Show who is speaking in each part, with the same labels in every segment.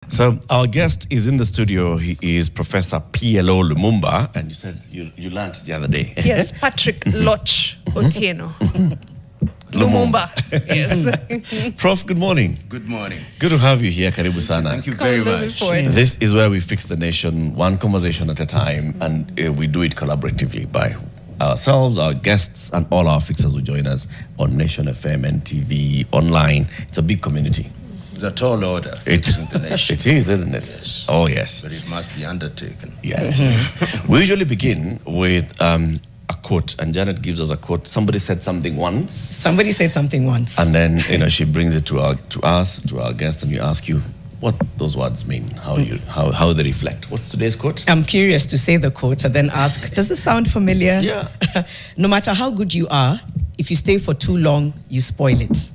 Speaker 1: So our guest is in the studio. He is Professor P.L.O. LUMUMBA, and you said you learned the other day.
Speaker 2: Yes, Patrick Loch Otieno. LUMUMBA. Yes.
Speaker 1: Prof, good morning.
Speaker 3: Good morning.
Speaker 1: Good to have you here. Karibu sana.
Speaker 3: Thank you very much.
Speaker 1: This is where we fix the nation one conversation at a time, and we do it collaboratively by ourselves, our guests, and all our fixers who join us on Nation FM, NTV, online. It's a big community.
Speaker 3: It's a tall order.
Speaker 1: Fixing the nation. It is, isn't it?
Speaker 3: Yes.
Speaker 1: Oh, yes.
Speaker 3: But it must be undertaken.
Speaker 1: Yes. We usually begin with a quote, and Janet gives us a quote. Somebody said something once.
Speaker 4: Somebody said something once.
Speaker 1: And then, she brings it to us, to our guest, and we ask you what those words mean, how they reflect. What's today's quote?
Speaker 4: I'm curious to say the quote and then ask, does it sound familiar?
Speaker 1: Yeah.
Speaker 4: No matter how good you are, if you stay for too long, you spoil it.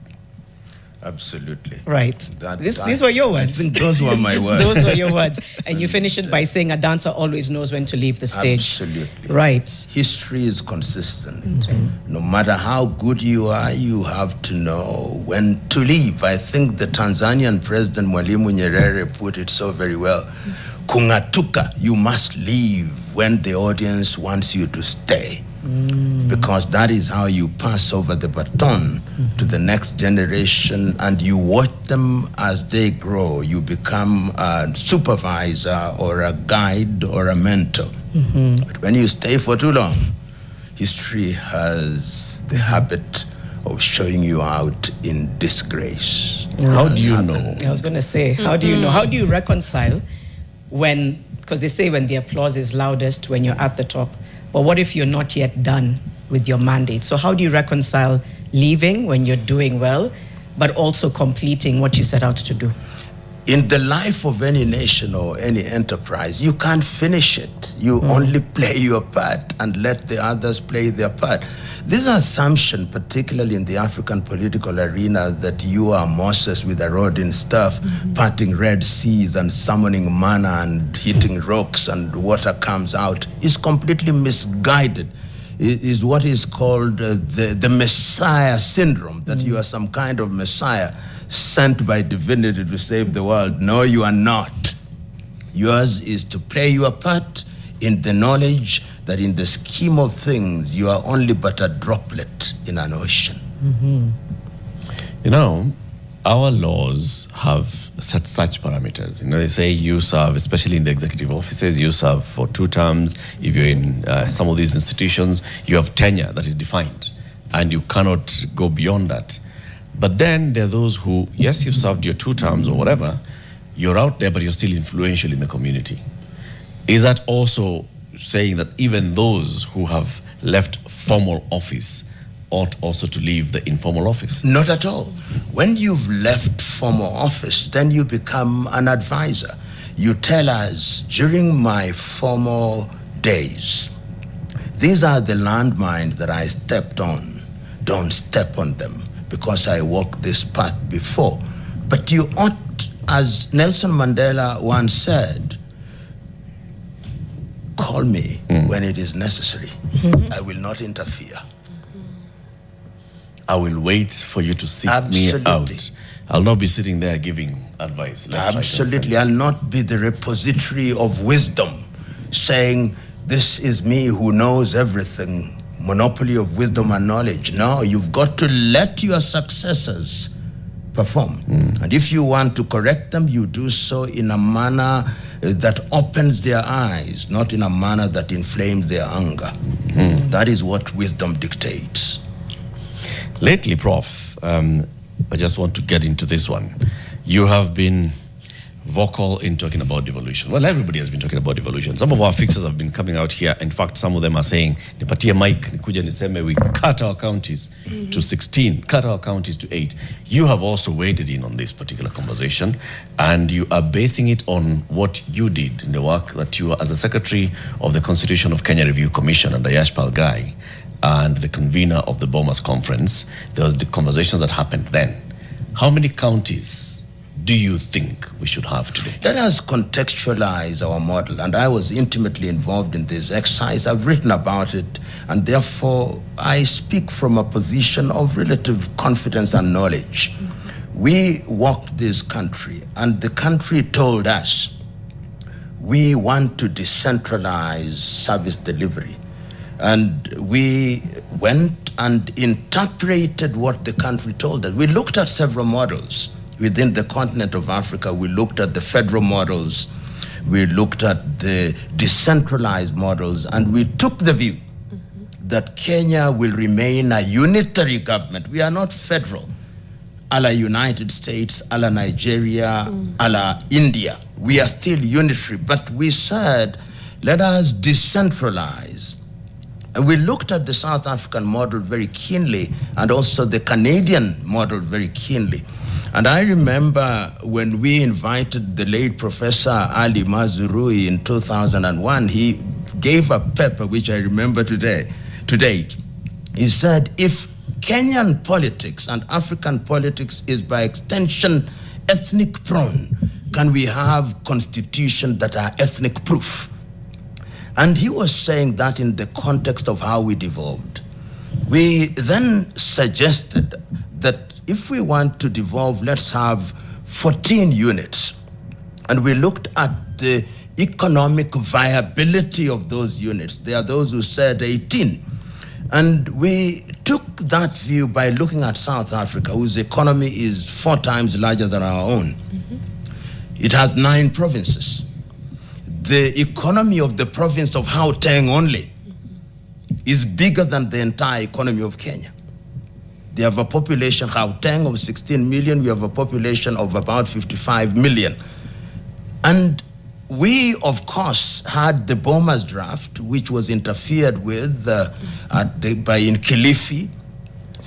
Speaker 3: Absolutely.
Speaker 4: Right. These were your words.
Speaker 3: I think those were my words.
Speaker 4: Those were your words. And you finish it by saying a dancer always knows when to leave the stage.
Speaker 3: Absolutely.
Speaker 4: Right.
Speaker 3: History is consistent. No matter how good you are, you have to know when to leave. I think the Tanzanian president, Mwalimu Nyerere, put it so very well. Kungatuka, you must leave when the audience wants you to stay. Because that is how you pass over the baton to the next generation, and you watch them as they grow. You become a supervisor or a guide or a mentor. But when you stay for too long, history has the habit of showing you out in disgrace.
Speaker 1: How do you know?
Speaker 4: I was going to say, how do you know? How do you reconcile when, because they say when the applause is loudest, when you're at the top. But what if you're not yet done with your mandate? So how do you reconcile leaving when you're doing well, but also completing what you set out to do?
Speaker 3: In the life of any nation or any enterprise, you can't finish it. You only play your part and let the others play their part. This assumption, particularly in the African political arena, that you are Moses with a rod and staff, parting Red Seas and summoning manna and hitting rocks and water comes out, is completely misguided. It is what is called the Messiah syndrome, that you are some kind of Messiah sent by divinity to save the world. No, you are not. Yours is to play your part in the knowledge that in the scheme of things, you are only but a droplet in an ocean.
Speaker 1: Our laws have set such parameters. They say you serve, especially in the executive offices, you serve for 2 terms. If you're in some of these institutions, you have tenure that is defined, and you cannot go beyond that. But then there are those who, yes, you've served your 2 terms or whatever, you're out there, but you're still influential in the community. Is that also saying that even those who have left formal office ought also to leave the informal office?
Speaker 3: Not at all. When you've left formal office, then you become an advisor. You tell us, during my formal days, these are the landmines that I stepped on. Don't step on them, because I walked this path before. But you ought, as Nelson Mandela once said, call me when it is necessary. I will not interfere.
Speaker 1: I will wait for you to seek me out. I'll not be sitting there giving advice.
Speaker 3: Absolutely. I'll not be the repository of wisdom, saying, this is me who knows everything, monopoly of wisdom and knowledge. No, you've got to let your successors perform. And if you want to correct them, you do so in a manner that opens their eyes, not in a manner that inflames their anger. That is what wisdom dictates.
Speaker 1: Lately, Prof, I just want to get into this one. You have been vocal in talking about devolution. Well, everybody has been talking about devolution. Some of our fixers have been coming out here. In fact, some of them are saying, nipatie mic, nikuja niseme, we cut our counties to 16, cut our counties to 8. You have also waded in on this particular conversation, and you are basing it on what you did in the work that you were as a secretary of the Constitution of Kenya Review Commission under Yashpal Gai and the convener of the Bomas Conference. There were the conversations that happened then. How many counties do you think we should have today?
Speaker 3: Let us contextualize our model, and I was intimately involved in this exercise. I've written about it, and therefore I speak from a position of relative confidence and knowledge. we walked this country, and the country told us, we want to decentralize service delivery. And we went and interpreted what the country told us. We looked at several models within the continent of Africa. We looked at the federal models, we looked at the decentralized models, and we took the view that Kenya will remain a unitary government. We are not federal, a la United States, a la Nigeria, a la India. We are still unitary, but we said, let us decentralize. And we looked at the South African model very keenly, and also the Canadian model very keenly. And I remember when we invited the late Professor Ali Mazrui in 2001, he gave a paper which I remember to date. He said, if Kenyan politics and African politics is by extension ethnic prone, can we have constitutions that are ethnic proof? And he was saying that in the context of how we devolved. We then suggested that if we want to devolve, let's have 14 units. And we looked at the economic viability of those units. There are those who said 18. And we took that view by looking at South Africa, whose economy is 4 times larger than our own. It has 9 provinces. The economy of the province of Gauteng only is bigger than the entire economy of Kenya. They have a population, Gauteng, of 16 million. We have a population of about 55 million. And we, of course, had the Bomas draft, which was interfered with by Nkilifi.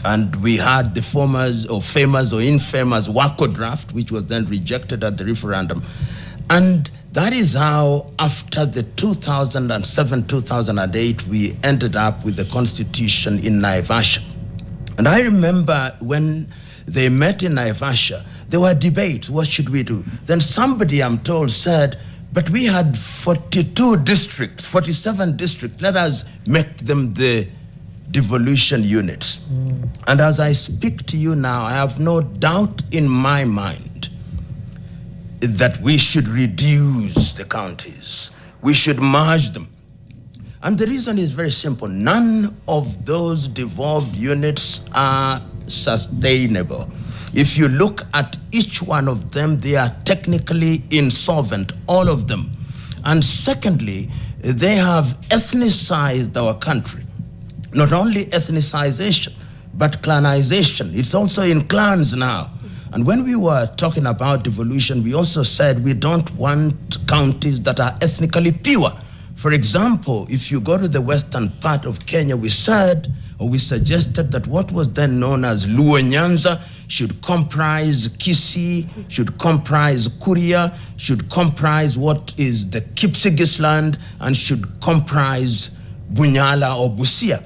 Speaker 3: And we had the famous or infamous Wako draft, which was then rejected at the referendum. And that is how, after the 2007-2008, we ended up with the constitution in Naivasha. And I remember when they met in Naivasha, there were debates, what should we do? Then somebody, I'm told, said, but we had 42 districts, 47 districts, let us make them the devolution units. And as I speak to you now, I have no doubt in my mind that we should reduce the counties. We should merge them. And the reason is very simple. None of those devolved units are sustainable. If you look at each one of them, they are technically insolvent, all of them. And secondly, they have ethnicized our country. Not only ethnicization, but clanization. It's also in clans now. And when we were talking about devolution, we also said we don't want counties that are ethnically pure. For example, if you go to the western part of Kenya, we said, or we suggested that what was then known as Luo Nyanza should comprise Kisii, should comprise Kuria, should comprise what is the Kipsigis land, and should comprise Bunyala or Busia,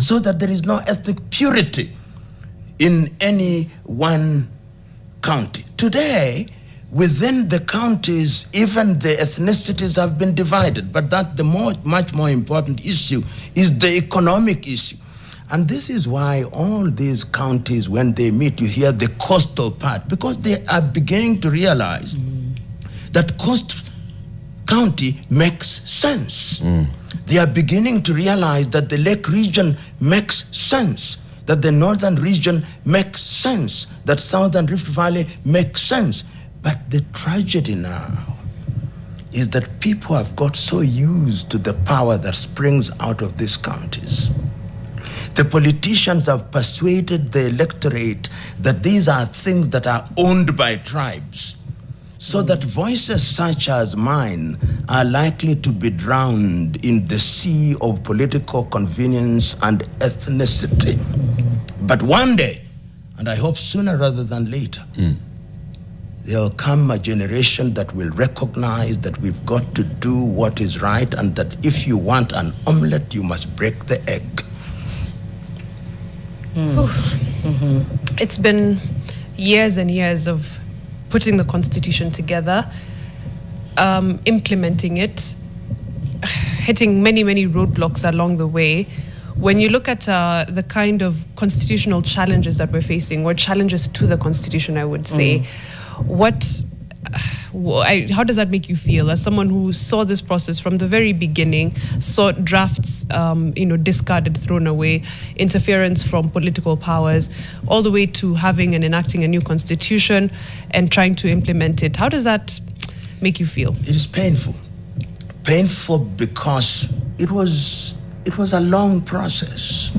Speaker 3: so that there is no ethnic purity in any one county. Today, within the counties, even the ethnicities have been divided, but that the much more important issue is the economic issue. And this is why all these counties, when they meet, you hear the coastal part, because they are beginning to realize that coast county makes sense. They are beginning to realize that the lake region makes sense, that the northern region makes sense, that southern Rift Valley makes sense. But the tragedy now is that people have got so used to the power that springs out of these counties. The politicians have persuaded the electorate that these are things that are owned by tribes, so that voices such as mine are likely to be drowned in the sea of political convenience and ethnicity. But one day, and I hope sooner rather than later, there'll come a generation that will recognize that we've got to do what is right, and that if you want an omelette, you must break the egg.
Speaker 2: It's been years and years of putting the Constitution together, implementing it, hitting many, many roadblocks along the way. when you look at the kind of constitutional challenges that we're facing, or challenges to the constitution, I would say, how does that make you feel as someone who saw this process from the very beginning, saw drafts, discarded, thrown away, interference from political powers, all the way to having and enacting a new constitution and trying to implement it? How does that make you feel?
Speaker 3: It is painful. Painful because it was a long process.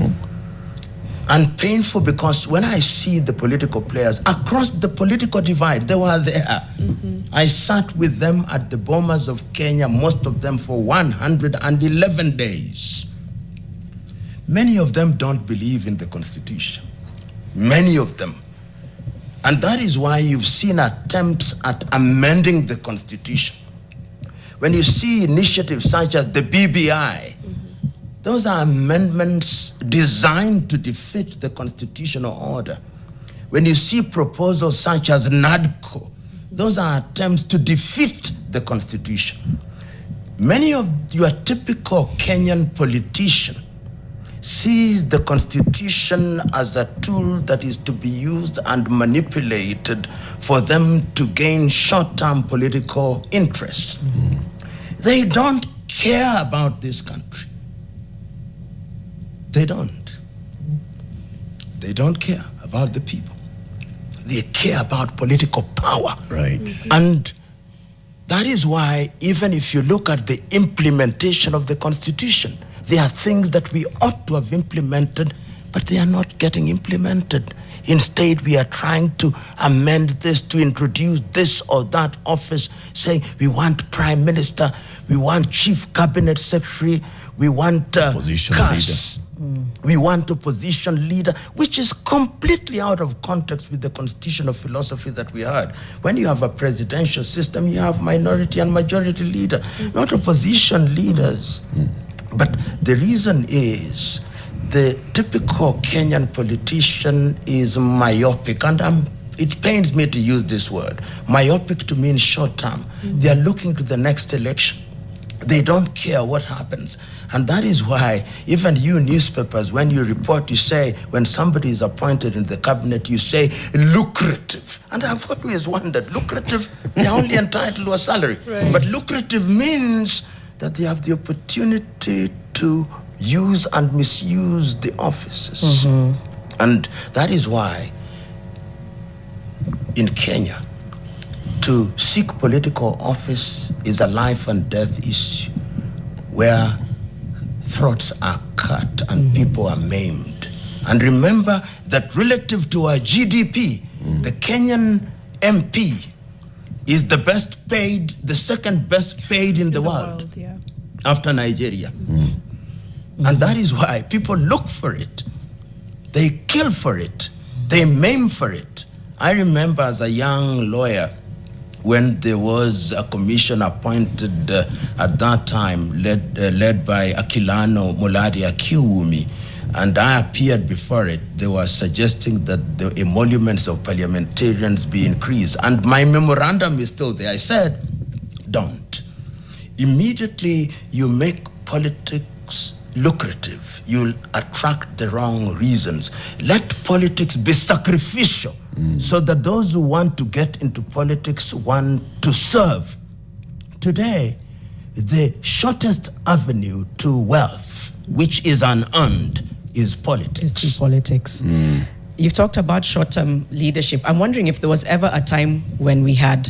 Speaker 3: And painful because when I see the political players across the political divide, they were there. Mm-hmm. I sat with them at the Bomas of Kenya, most of them for 111 days. Many of them don't believe in the Constitution. Many of them. And that is why you've seen attempts at amending the Constitution. When you see initiatives such as the BBI, those are amendments designed to defeat the constitutional order. When you see proposals such as NADCO, those are attempts to defeat the constitution. Many of your typical Kenyan politician sees the constitution as a tool that is to be used and manipulated for them to gain short-term political interests. Mm-hmm. They don't care about this country. They don't. They don't care about the people. They care about political power.
Speaker 1: Right.
Speaker 3: Mm-hmm. And that is why, even if you look at the implementation of the Constitution, there are things that we ought to have implemented, but they are not getting implemented. Instead, we are trying to amend this, to introduce this or that office, saying we want prime minister, we want chief cabinet secretary, we want
Speaker 1: opposition leader.
Speaker 3: We want opposition leader, which is completely out of context with the constitutional philosophy that we had. When you have a presidential system, you have minority and majority leader, not opposition leaders. But the reason is the typical Kenyan politician is myopic, and it pains me to use this word. Myopic to mean short term. They are looking to the next election. They don't care what happens. And that is why even you newspapers, when you report, you say, when somebody is appointed in the cabinet, you say lucrative. And I've always wondered, lucrative, they're only entitled to a salary.
Speaker 2: Right.
Speaker 3: But lucrative means that they have the opportunity to use and misuse the offices. Mm-hmm. And that is why in Kenya, to seek political office is a life and death issue where throats are cut and people are maimed. And remember that relative to our GDP, the Kenyan MP is the best paid, the second best paid in the world
Speaker 2: yeah.
Speaker 3: after Nigeria. And that is why people look for it. They kill for it. They maim for it. I remember as a young lawyer, when there was a commission appointed at that time, led by Akilano Muladi Akiwumi, and I appeared before it, they were suggesting that the emoluments of parliamentarians be increased. And my memorandum is still there. I said, don't. Immediately you make politics lucrative, you'll attract the wrong reasons. Let politics be sacrificial, so that those who want to get into politics want to serve. Today, the shortest avenue to wealth, which is unearned, is politics.
Speaker 4: It's politics. You've talked about short-term leadership. I'm wondering if there was ever a time when we had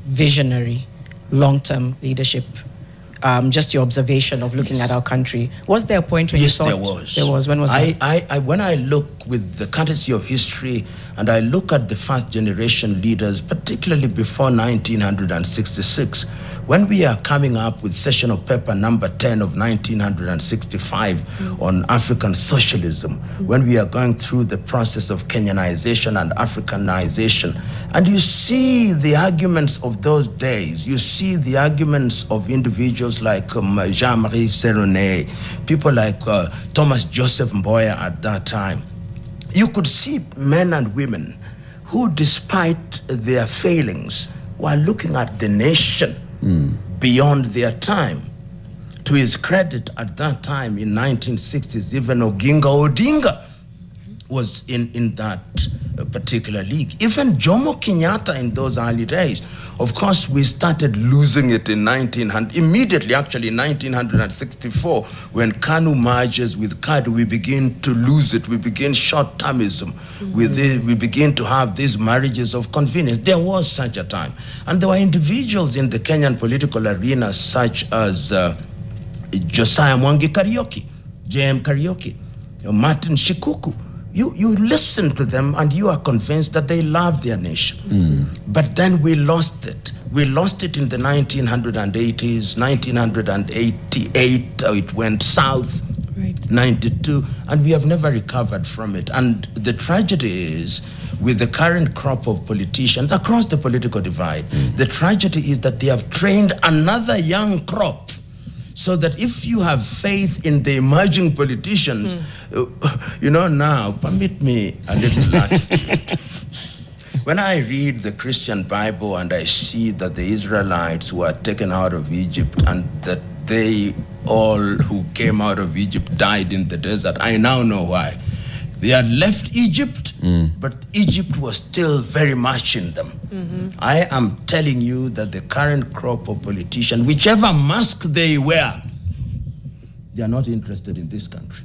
Speaker 4: visionary, long-term leadership. Just your observation of looking at our country. Was there a point when you thought?
Speaker 3: Yes, there was.
Speaker 4: There was. When was that?
Speaker 3: When I look with the courtesy of history and I look at the first generation leaders, particularly before 1966, when we are coming up with sessional paper number 10 of 1965 on African socialism, when we are going through the process of Kenyanization and Africanization, and you see the arguments of those days, you see the arguments of individuals like Jean-Marie Seroney, people like Thomas Joseph Mboya at that time, you could see men and women who, despite their failings, were looking at the nation beyond their time. To his credit, at that time in 1960s, even Oginga Odinga was in that particular league. Even Jomo Kenyatta in those early days. Of course, we started losing it in 1964, when KANU merges with KADU, we begin to lose it. We begin short-termism. We begin to have these marriages of convenience. There was such a time. And there were individuals in the Kenyan political arena such as Josiah Mwangi Kariuki, J.M. Kariuki, Martin Shikuku. You listen to them and you are convinced that they love their nation. But then we lost it. We lost it in the 1980s, 1988, it went south, right. 92, and we have never recovered from it. And the tragedy is, with the current crop of politicians across the political divide, the tragedy is that they have trained another young crop, so that if you have faith in the emerging politicians, now, permit me a little latitude. When I read the Christian Bible and I see that the Israelites were taken out of Egypt and that they all who came out of Egypt died in the desert, I now know why. They had left Egypt, but Egypt was still very much in them. I am telling you that the current crop of politicians, whichever mask they wear, they are not interested in this country.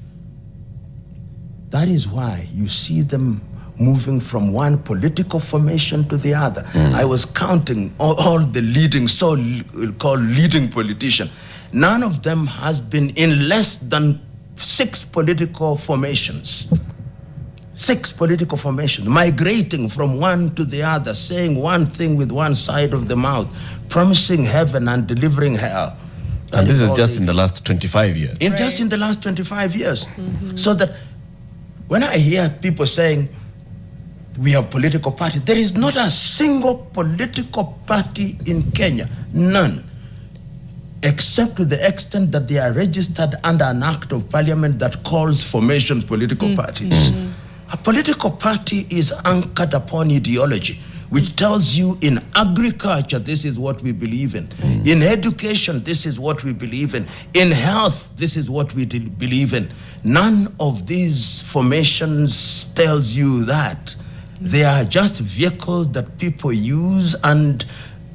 Speaker 3: That is why you see them moving from one political formation to the other. I was counting all the leading, so-called leading politicians. None of them has been in less than 6 political formations. 6 political formations, migrating from one to the other, saying one thing with one side of the mouth, promising heaven and delivering hell.
Speaker 1: And this is just in the last 25 years.
Speaker 3: Just in the last 25 years. So that when I hear people saying, we have political parties, there is not a single political party in Kenya, none, except to the extent that they are registered under an act of parliament that calls formations political parties. A political party is anchored upon ideology, which tells you in agriculture, this is what we believe in. In education, this is what we believe in. In health, this is what we believe in. None of these formations tells you that. They are just vehicles that people use, and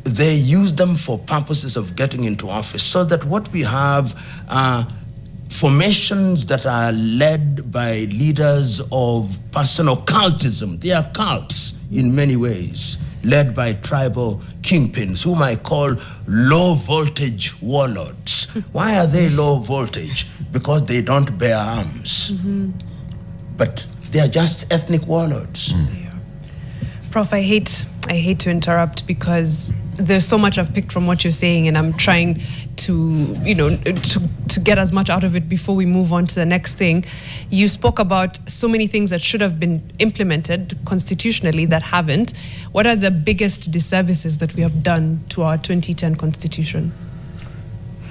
Speaker 3: they use them for purposes of getting into office. So that what we have are formations that are led by leaders of personal cultism. They are cults in many ways, led by tribal kingpins, whom I call low voltage warlords. Why are they low voltage? Because they don't bear arms. But they are just ethnic warlords.
Speaker 2: Prof, I hate to interrupt because there's so much I've picked from what you're saying, and I'm trying to get as much out of it before we move on to the next thing. You spoke about so many things that should have been implemented constitutionally that haven't. What are the biggest disservices that we have done to our 2010 constitution?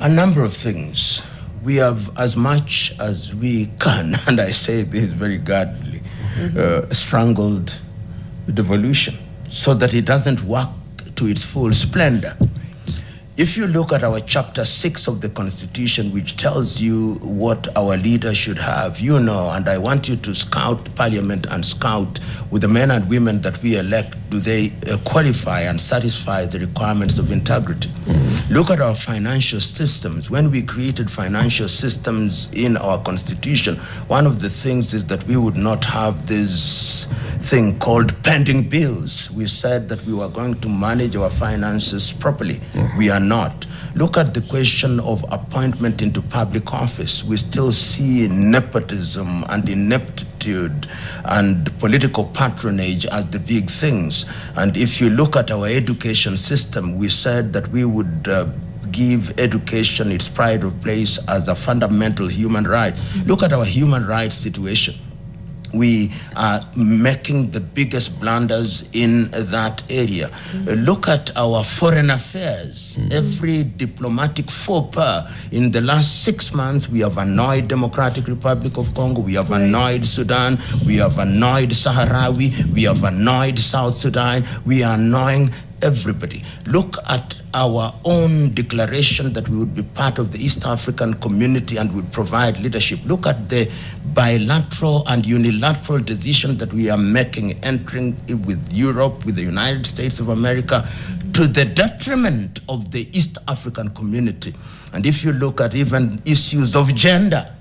Speaker 3: A number of things. We have, as much as we can, and I say this very guardedly, strangled devolution so that it doesn't work to its full splendor. If you look at our chapter 6 of the Constitution, which tells you what our leaders should have, and I want you to scout Parliament and scout with the men and women that we elect, do they qualify and satisfy the requirements of integrity? Look at our financial systems. When we created financial systems in our Constitution, one of the things is that we would not have this thing called pending bills. We said that we were going to manage our finances properly. We are not. Look at the question of appointment into public office. We still see nepotism and ineptitude and political patronage as the big things. And if you look at our education system, we said that we would give education its pride of place as a fundamental human right. Look at our human rights situation. We are making the biggest blunders in that area. Look at our foreign affairs. Every diplomatic faux pas. In the last 6 months, we have annoyed Democratic Republic of Congo, we have annoyed Sudan, we have annoyed Sahrawi, we have annoyed South Sudan, we are annoying everybody. Look at our own declaration that we would be part of the East African community and would provide leadership. Look at the bilateral and unilateral decision that we are making, entering with Europe, with the United States of America, to the detriment of the East African community. And if you look at even issues of gender,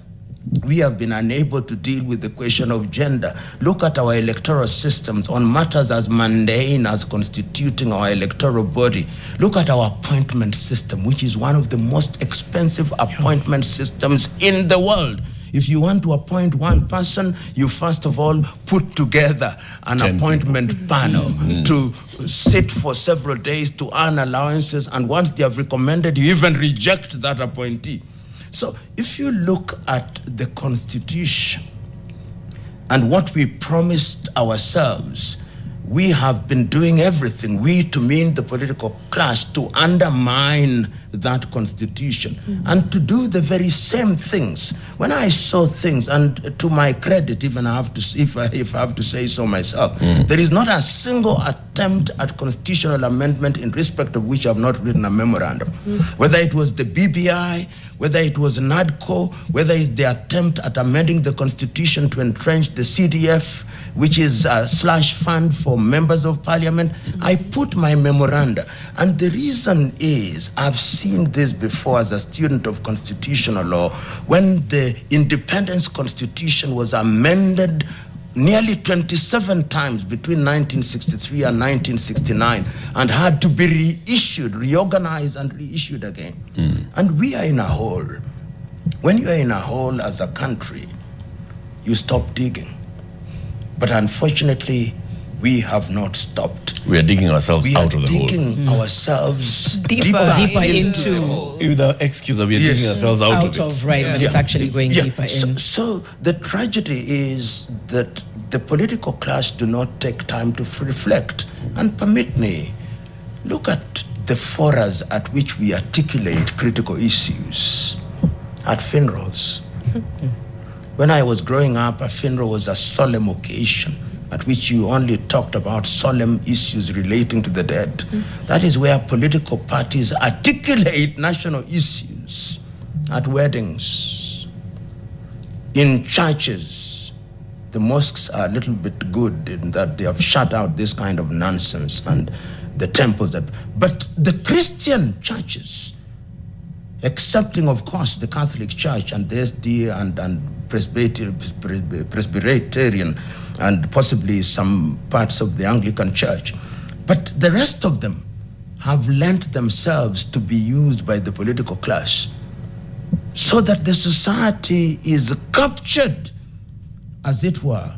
Speaker 3: we have been unable to deal with the question of gender. Look at our electoral systems on matters as mundane as constituting our electoral body. Look at our appointment system, which is one of the most expensive appointment systems in the world. If you want to appoint one person, you first of all put together an appointment panel to sit for several days to earn allowances, and once they have recommended, you even reject that appointee. So if you look at the Constitution and what we promised ourselves, we have been doing everything, we to mean the political class, to undermine that Constitution and to do the very same things. When I saw things, and to my credit, even I have to, if I have to say so myself, there is not a single attempt at constitutional amendment in respect of which I have not written a memorandum. Whether it was the BBI, whether it was NADCO, whether it's the attempt at amending the Constitution to entrench the CDF, which is a slush fund for members of parliament, I put my memoranda. And the reason is, I've seen this before as a student of constitutional law, when the Independence Constitution was amended nearly 27 times between 1963 and 1969 and had to be reissued, reorganized and reissued again. And we are in a hole. When you are in a hole as a country, you stop digging. But unfortunately, we have not stopped.
Speaker 1: We are digging ourselves out of the hole.
Speaker 3: We are digging ourselves
Speaker 2: Deeper
Speaker 3: into the hole.
Speaker 1: With the excuse that we are digging ourselves out of it.
Speaker 4: Right, but it's actually going deeper in.
Speaker 3: So the tragedy is that the political class do not take time to reflect. And permit me, look at the forums at which we articulate critical issues at funerals. When I was growing up, a funeral was a solemn occasion at which you only talked about solemn issues relating to the dead. That is where political parties articulate national issues. At weddings, in churches. The mosques are a little bit good in that they have shut out this kind of nonsense, and the temples that, but the Christian churches, excepting of course the Catholic Church and the SD and Presbyterian and possibly some parts of the Anglican Church, but the rest of them have lent themselves to be used by the political class so that the society is captured, as it were,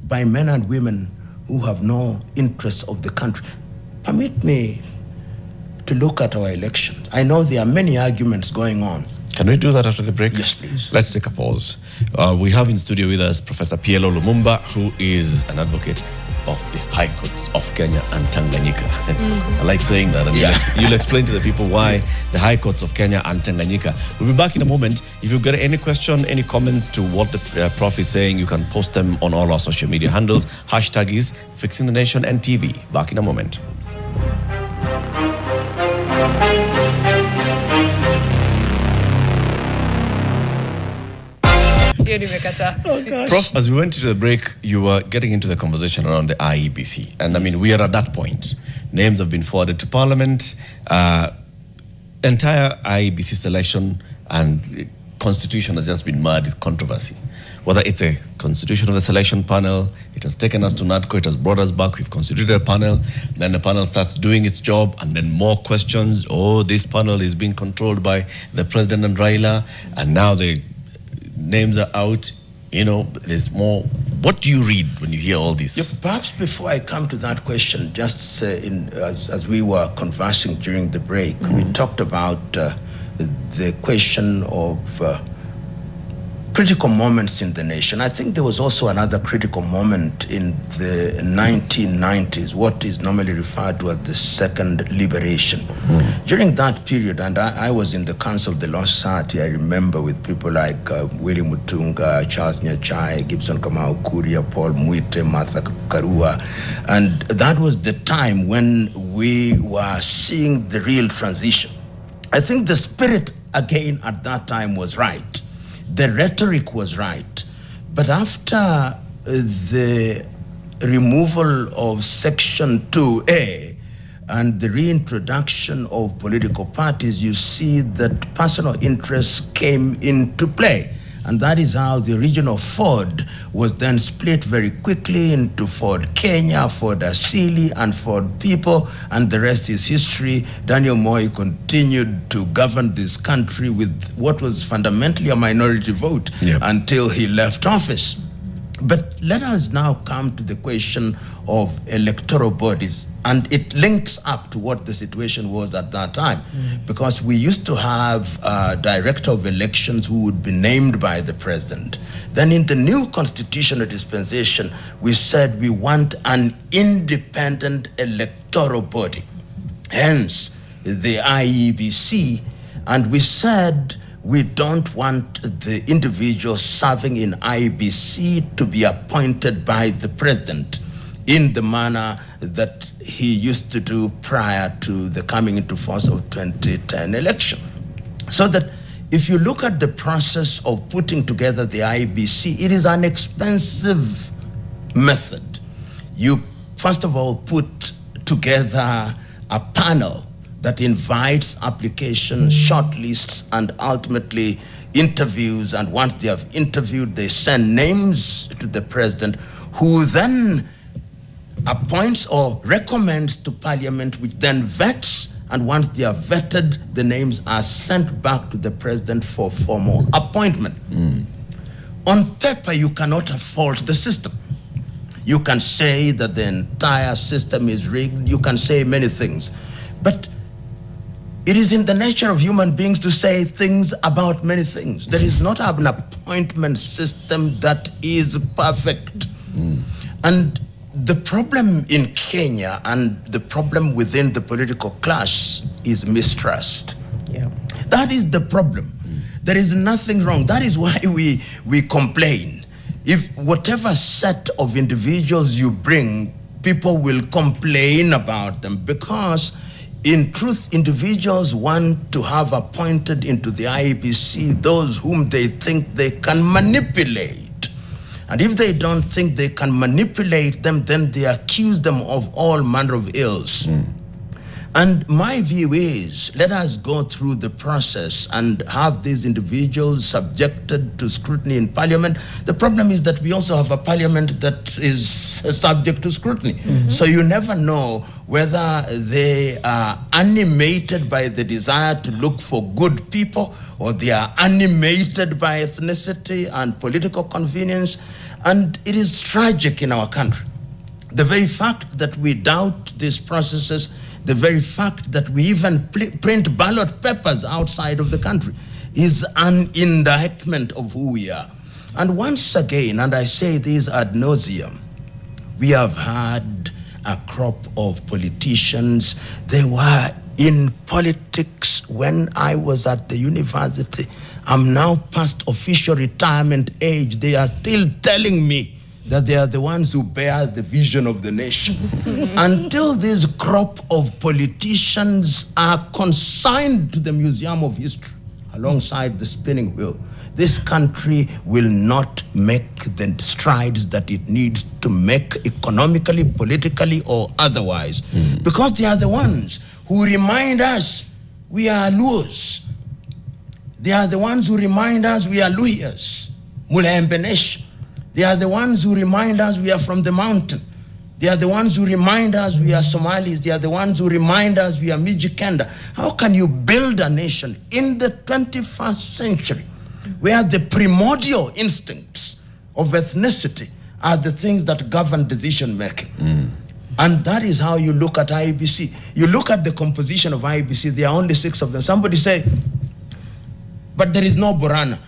Speaker 3: by men and women who have no interest of the country. Permit me to look at our elections. I know there are many arguments going on.
Speaker 1: Can we do that after the break?
Speaker 3: Yes, please.
Speaker 1: Let's take a pause. We have in studio with us Professor P.L.O. LUMUMBA, who is an advocate of the High Courts of Kenya and Tanganyika. I like saying that. And you'll explain to the people why the High Courts of Kenya and Tanganyika. We'll be back in a moment. If you've got any question, any comments to what the Prof is saying, you can post them on all our social media handles. Hashtag is Fixing the Nation NTV. Back in a moment. Prof, as we went to the break, you were getting into the conversation around the IEBC. And I mean, we are at that point. Names have been forwarded to Parliament. Entire IEBC selection and constitution has just been marred with controversy. Whether it's a constitution of the selection panel, it has taken us to NADCO, it has brought us back, we've constituted a panel, then the panel starts doing its job, and then more questions. Oh, this panel is being controlled by the president and Raila, and now the names are out. You know, there's more. What do you read when you hear all this?
Speaker 3: Yeah, perhaps before I come to that question, just as we were conversing during the break, we talked about the question of critical moments in the nation. I think there was also another critical moment in the 1990s, what is normally referred to as the Second Liberation. During that period, and I was in the Council of the Law Society, I remember with people like Willie Mutunga, Charles Nyachai, Gibson Kamau Kuria, Paul Muite, Martha Karua, and that was the time when we were seeing the real transition. I think the spirit again at that time was right. The rhetoric was right. But after the removal of Section 2A and the reintroduction of political parties, you see that personal interests came into play. And that is how the original Ford was then split very quickly into Ford Kenya, Ford Asili, and Ford People, and the rest is history. Daniel Moi continued to govern this country with what was fundamentally a minority vote until he left office. But let us now come to the question of electoral bodies, and it links up to what the situation was at that time, because we used to have a director of elections who would be named by the president. Then in the new constitutional dispensation, we said we want an independent electoral body, hence the IEBC, and we said we don't want the individuals serving in IEBC to be appointed by the president in the manner that he used to do prior to the coming into force of 2010 election. So that if you look at the process of putting together the IEBC, it is an expensive method. You first of all put together a panel that invites applications, shortlists, and ultimately interviews. And once they have interviewed, they send names to the president, who then appoints or recommends to Parliament, which then vets. And once they are vetted, the names are sent back to the president for formal appointment. On paper, you cannot fault the system. You can say that the entire system is rigged. You can say many things. But it is in the nature of human beings to say things about many things. There is not an appointment system that is perfect. And the problem in Kenya and the problem within the political class is mistrust. That is the problem. There is nothing wrong. That is why we complain. If whatever set of individuals you bring, people will complain about them, because in truth, individuals want to have appointed into the IEBC those whom they think they can manipulate. And if they don't think they can manipulate them, then they accuse them of all manner of ills. And my view is, let us go through the process and have these individuals subjected to scrutiny in Parliament. The problem is that we also have a Parliament that is subject to scrutiny. So you never know whether they are animated by the desire to look for good people, or they are animated by ethnicity and political convenience. And it is tragic in our country. The very fact that we doubt these processes, the very fact that we even print ballot papers outside of the country, is an indictment of who we are. And once again, and I say this ad nauseum, we have had a crop of politicians. They were in politics when I was at the university. I'm now past official retirement age. They are still telling me that they are the ones who bear the vision of the nation. Until this crop of politicians are consigned to the Museum of History alongside the spinning wheel, this country will not make the strides that it needs to make economically, politically, or otherwise. Because they are the ones who remind us we are Luos. They are the ones who remind us we are Luhyas, Mulembe nation. They are the ones who remind us we are from the mountain. They are the ones who remind us we are Somalis. They are the ones who remind us we are Mijikenda. How can you build a nation in the 21st century where the primordial instincts of ethnicity are the things that govern decision making? And that is how you look at IEBC. You look at the composition of IEBC, there are only 6 of them. Somebody say, but there is no Borana.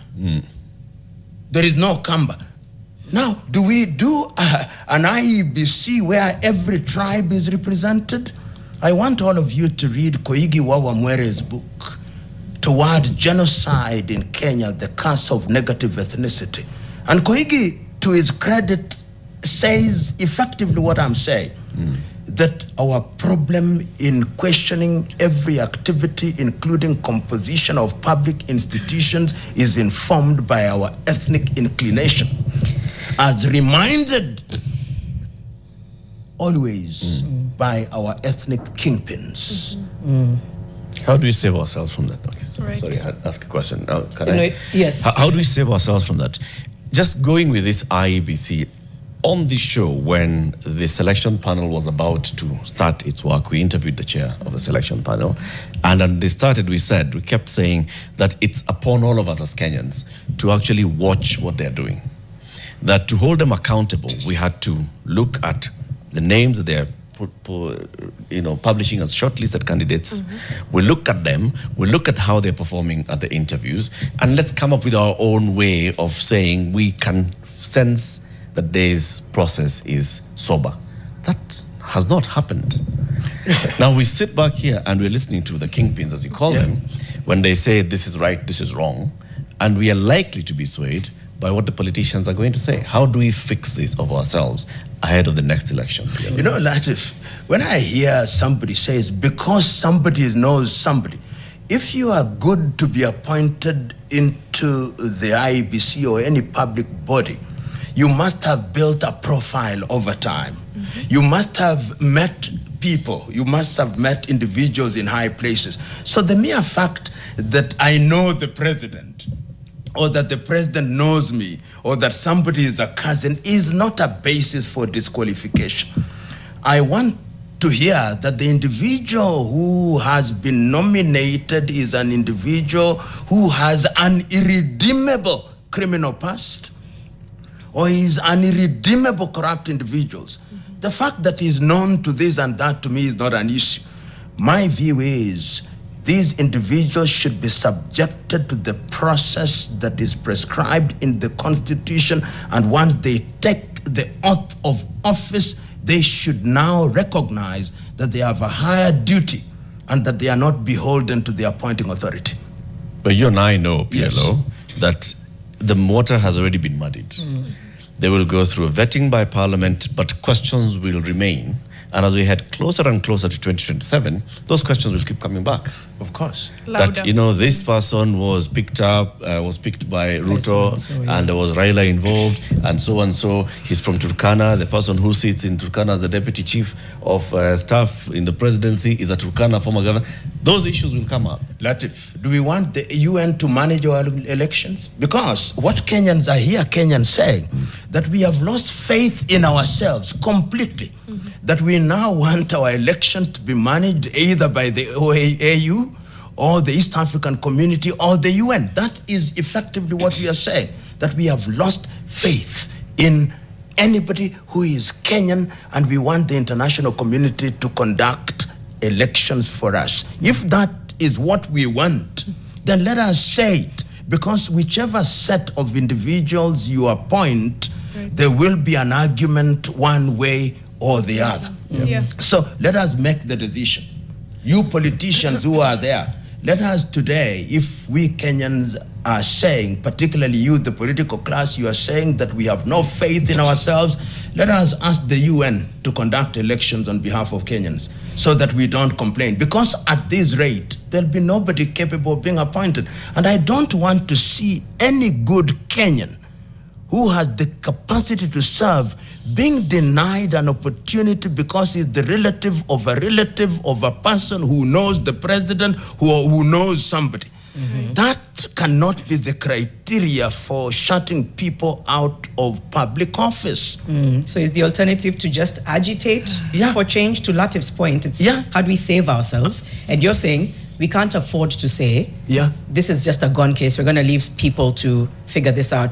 Speaker 3: There is no Kamba. Now, do we do an IEBC where every tribe is represented? I want all of you to read Koigi Wawamwere's book, Toward Genocide in Kenya, The Curse of Negative Ethnicity. And Koigi, to his credit, says effectively what I'm saying, that our problem in questioning every activity, including composition of public institutions, is informed by our ethnic inclination, as reminded always by our ethnic kingpins.
Speaker 1: How do we save ourselves from that? Okay.
Speaker 2: Right.
Speaker 1: Sorry, I ask a question. Can
Speaker 4: You know,
Speaker 1: I?
Speaker 4: yes.
Speaker 1: How do we save ourselves from that? Just going with this IEBC, on the show, when the selection panel was about to start its work, we interviewed the chair of the selection panel. And when they started, we kept saying that it's upon all of us as Kenyans to actually watch what they're doing. That to hold them accountable, we had to look at the names that they're publishing as shortlisted candidates. We look at them, we look at how they're performing at the interviews, and let's come up with our own way of saying we can sense that this process is sober. That has not happened. Now we sit back here and we're listening to the kingpins, as you call them, when they say this is right, this is wrong, and we are likely to be swayed by what the politicians are going to say. How do we fix this of ourselves ahead of the next election?
Speaker 3: You know, Latif, when I hear somebody says, because somebody knows somebody, if you are good to be appointed into the IEBC or any public body, you must have built a profile over time. You must have met people. You must have met individuals in high places. So the mere fact that I know the president, or that the president knows me, or that somebody is a cousin, is not a basis for disqualification. I want to hear that the individual who has been nominated is an individual who has an irredeemable criminal past, or is an irredeemable corrupt individuals. The fact that he's known to this and that, to me, is not an issue. My view is these individuals should be subjected to the process that is prescribed in the Constitution, and once they take the oath of office, they should now recognize that they have a higher duty and that they are not beholden to the appointing authority.
Speaker 1: But you and I know, P.L.O, that the water has already been muddied. They will go through a vetting by Parliament, but questions will remain. And as we head closer and closer to 2027, those questions will keep coming back.
Speaker 3: Of course.
Speaker 2: Louder.
Speaker 1: That, this person was picked by Ruto, and there was Raila involved, and so. He's from Turkana. The person who sits in Turkana as the deputy chief of staff in the presidency is a Turkana former governor. Those issues will come up.
Speaker 3: Latif, do we want the UN to manage our elections? Because what Kenyans, I hear Kenyans saying, that we have lost faith in ourselves completely. That we now want our elections to be managed either by the AU or the East African community or the UN. That is effectively what we are saying, that we have lost faith in anybody who is Kenyan, and we want the international community to conduct elections for us. If that is what we want, then let us say it, because whichever set of individuals you appoint, there will be an argument one way or the other. So let us make the decision. You politicians who are there, let us today, if we Kenyans are saying, particularly you, the political class, you are saying that we have no faith in ourselves, let us ask the UN to conduct elections on behalf of Kenyans so that we don't complain. Because at this rate, there'll be nobody capable of being appointed. And I don't want to see any good Kenyan who has the capacity to serve being denied an opportunity because he's the relative of a person who knows the president, who knows somebody. That cannot be the criteria for shutting people out of public office.
Speaker 4: So is the alternative to just agitate for change? To Latif's point, it's how do we save ourselves? And you're saying we can't afford to say, this is just a gone case, we're going to leave people to figure this out.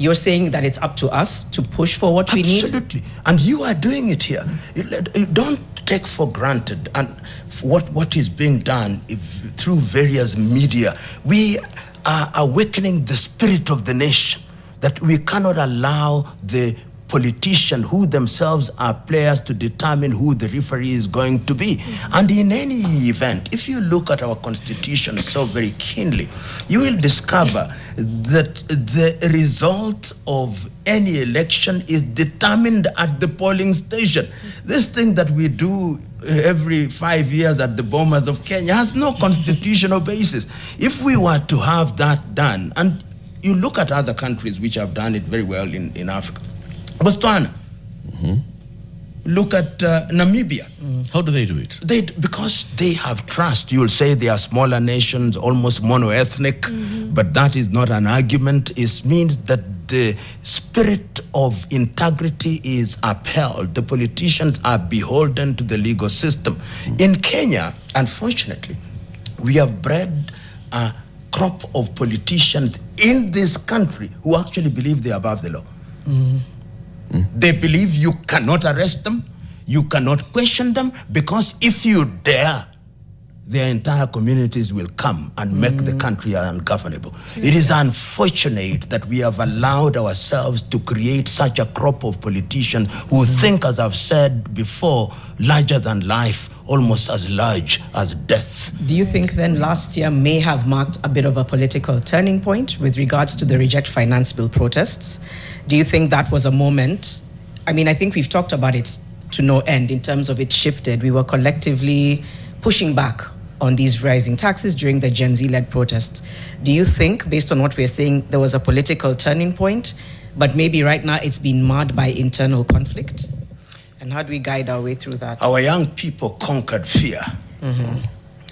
Speaker 4: You're saying that it's up to us to push for what we need?
Speaker 3: Absolutely. And you are doing it here. You don't take for granted and what is being done through various media. We are awakening the spirit of the nation, that we cannot allow the politician who themselves are players to determine who the referee is going to be. And in any event, if you look at our constitution so very keenly, you will discover that the result of any election is determined at the polling station. This thing that we do every 5 years at the Bomas of Kenya has no constitutional basis. If we were to have that done, and you look at other countries which have done it very well in Africa, Botswana, look at Namibia.
Speaker 1: How do they do it?
Speaker 3: Because they have trust. You'll say they are smaller nations, almost mono-ethnic, but that is not an argument. It means that the spirit of integrity is upheld. The politicians are beholden to the legal system. In Kenya, unfortunately, we have bred a crop of politicians in this country who actually believe they're above the law. They believe you cannot arrest them, you cannot question them, because if you dare, their entire communities will come and make the country ungovernable. It is unfortunate that we have allowed ourselves to create such a crop of politicians who think, as I've said before, larger than life, almost as large as death.
Speaker 4: Do you think then last year may have marked a bit of a political turning point with regards to the Reject Finance Bill protests? Do you think that was a moment? I mean, I think we've talked about it to no end in terms of it shifted. We were collectively pushing back on these rising taxes during the Gen Z-led protests. Do you think, based on what we're saying, there was a political turning point, but maybe right now it's been marred by internal conflict? And how do we guide our way through that?
Speaker 3: Our young people conquered fear.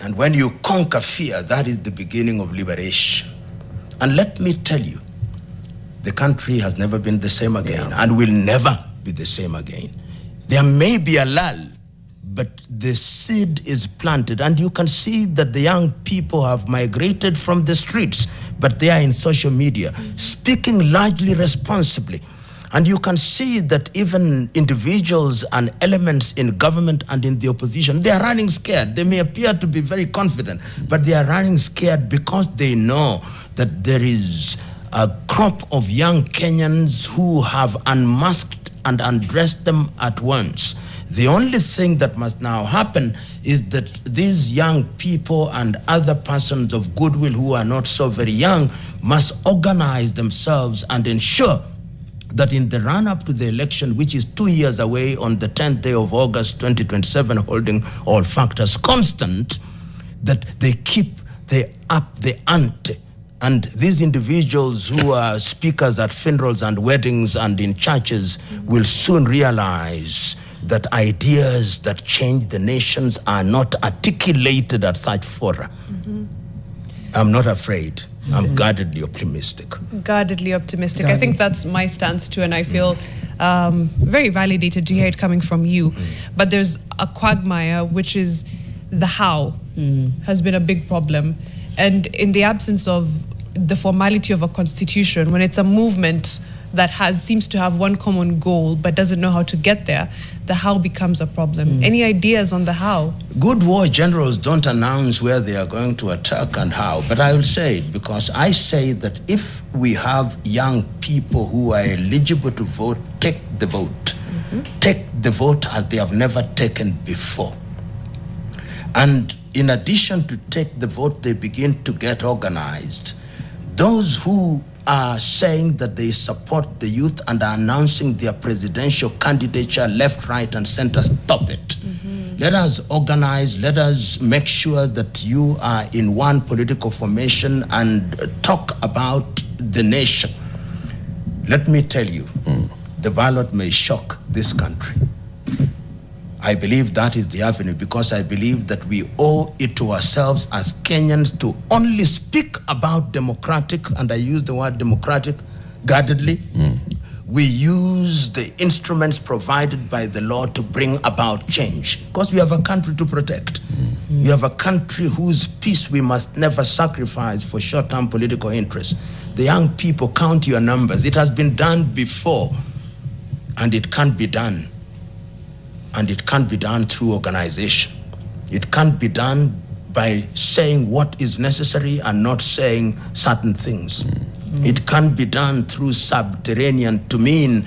Speaker 3: And when you conquer fear, that is the beginning of liberation. And let me tell you, the country has never been the same again and will never be the same again. There may be a lull, but the seed is planted, and you can see that the young people have migrated from the streets, but they are in social media, speaking largely responsibly. And you can see that even individuals and elements in government and in the opposition, they are running scared. They may appear to be very confident, but they are running scared because they know that there is a crop of young Kenyans who have unmasked and undressed them at once. The only thing that must now happen is that these young people and other persons of goodwill who are not so very young must organize themselves and ensure that in the run-up to the election, which is 2 years away on the 10th day of August 2027, holding all factors constant, that they keep up the ante. And these individuals who are speakers at funerals and weddings and in churches will soon realize that ideas that change the nations are not articulated at such fora. I'm not afraid. I'm guardedly optimistic.
Speaker 2: Guardedly optimistic. I think that's my stance too, and I feel very validated to hear it coming from you. But there's a quagmire, which is the how has been a big problem. And in the absence of the formality of a constitution, when it's a movement that seems to have one common goal but doesn't know how to get there, the how becomes a problem. Any ideas on the how?
Speaker 3: Good war generals don't announce where they are going to attack and how, but I will say it because I say that if we have young people who are eligible to vote, take the vote. Take the vote as they have never taken before. And in addition to take the vote, they begin to get organized. Those who are saying that they support the youth and are announcing their presidential candidature left, right, and center, stop it. Let us organize, let us make sure that you are in one political formation and talk about the nation. Let me tell you, the ballot may shock this country. I believe that is the avenue because I believe that we owe it to ourselves as Kenyans to only speak about democratic, and I use the word democratic guardedly. We use the instruments provided by the law to bring about change because we have a country to protect. We have a country whose peace we must never sacrifice for short-term political interests. The young people, count your numbers. It has been done before, and it can't be done. And it can't be done through organization. It can't be done by saying what is necessary and not saying certain things. It can't be done through subterranean to mean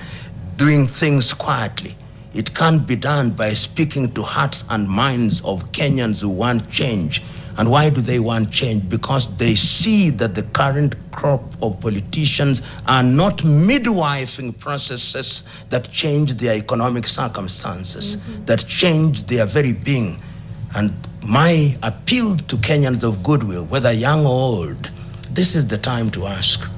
Speaker 3: doing things quietly. It can't be done by speaking to hearts and minds of Kenyans who want change. And why do they want change? Because they see that the current crop of politicians are not midwifing processes that change their economic circumstances, that change their very being. And my appeal to Kenyans of goodwill, whether young or old, this is the time to ask,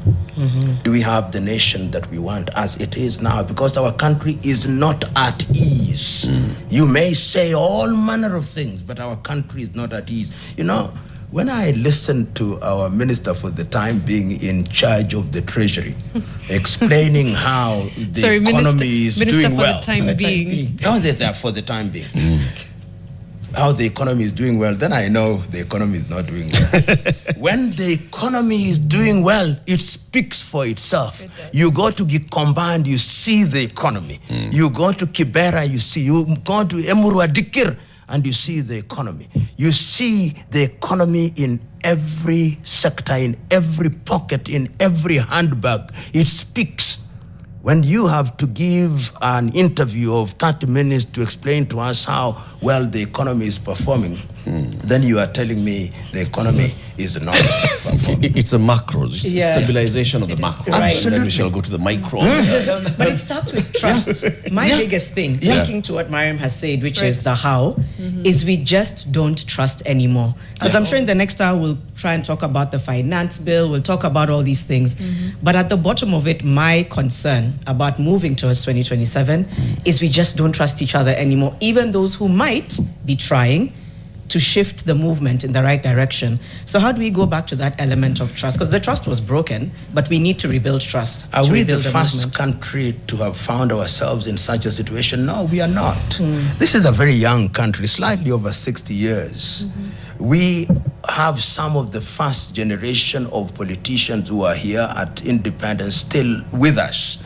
Speaker 3: do we have the nation that we want as it is now? Because our country is not at ease. You may say all manner of things, but our country is not at ease. You know, when I listened to our minister for the time being in charge of the treasury, explaining how the economy is doing well.
Speaker 2: For the time being.
Speaker 3: Oh, they're for the time being. How the economy is doing well, then I know the economy is not doing well. When the economy is doing well, it speaks for itself. You go to Gikomba and you see the economy. You go to Kibera, you see. You go to Emurua Dikir and you see the economy. You see the economy in every sector, in every pocket, in every handbag. It speaks. When you have to give an interview of 30 minutes to explain to us how well the economy is performing, then you are telling me the economy is not performing.
Speaker 1: It's a macro, it's stabilization of the macro.
Speaker 4: Right.
Speaker 1: And then we shall go to the micro.
Speaker 4: But it starts with trust. My biggest thing, linking to what Mariam has said, which is the how, is we just don't trust anymore. Because I'm sure in the next hour we'll try and talk about the finance bill, we'll talk about all these things. But at the bottom of it, my concern about moving towards 2027 is we just don't trust each other anymore, even those who might be trying to shift the movement in the right direction. So how do we go back to that element of trust? Because the trust was broken, but we need to rebuild trust.
Speaker 3: Are we the first country to have found ourselves in such a situation? No, we are not. This is a very young country, slightly over 60 years. We have some of the first generation of politicians who are here at independence still with us.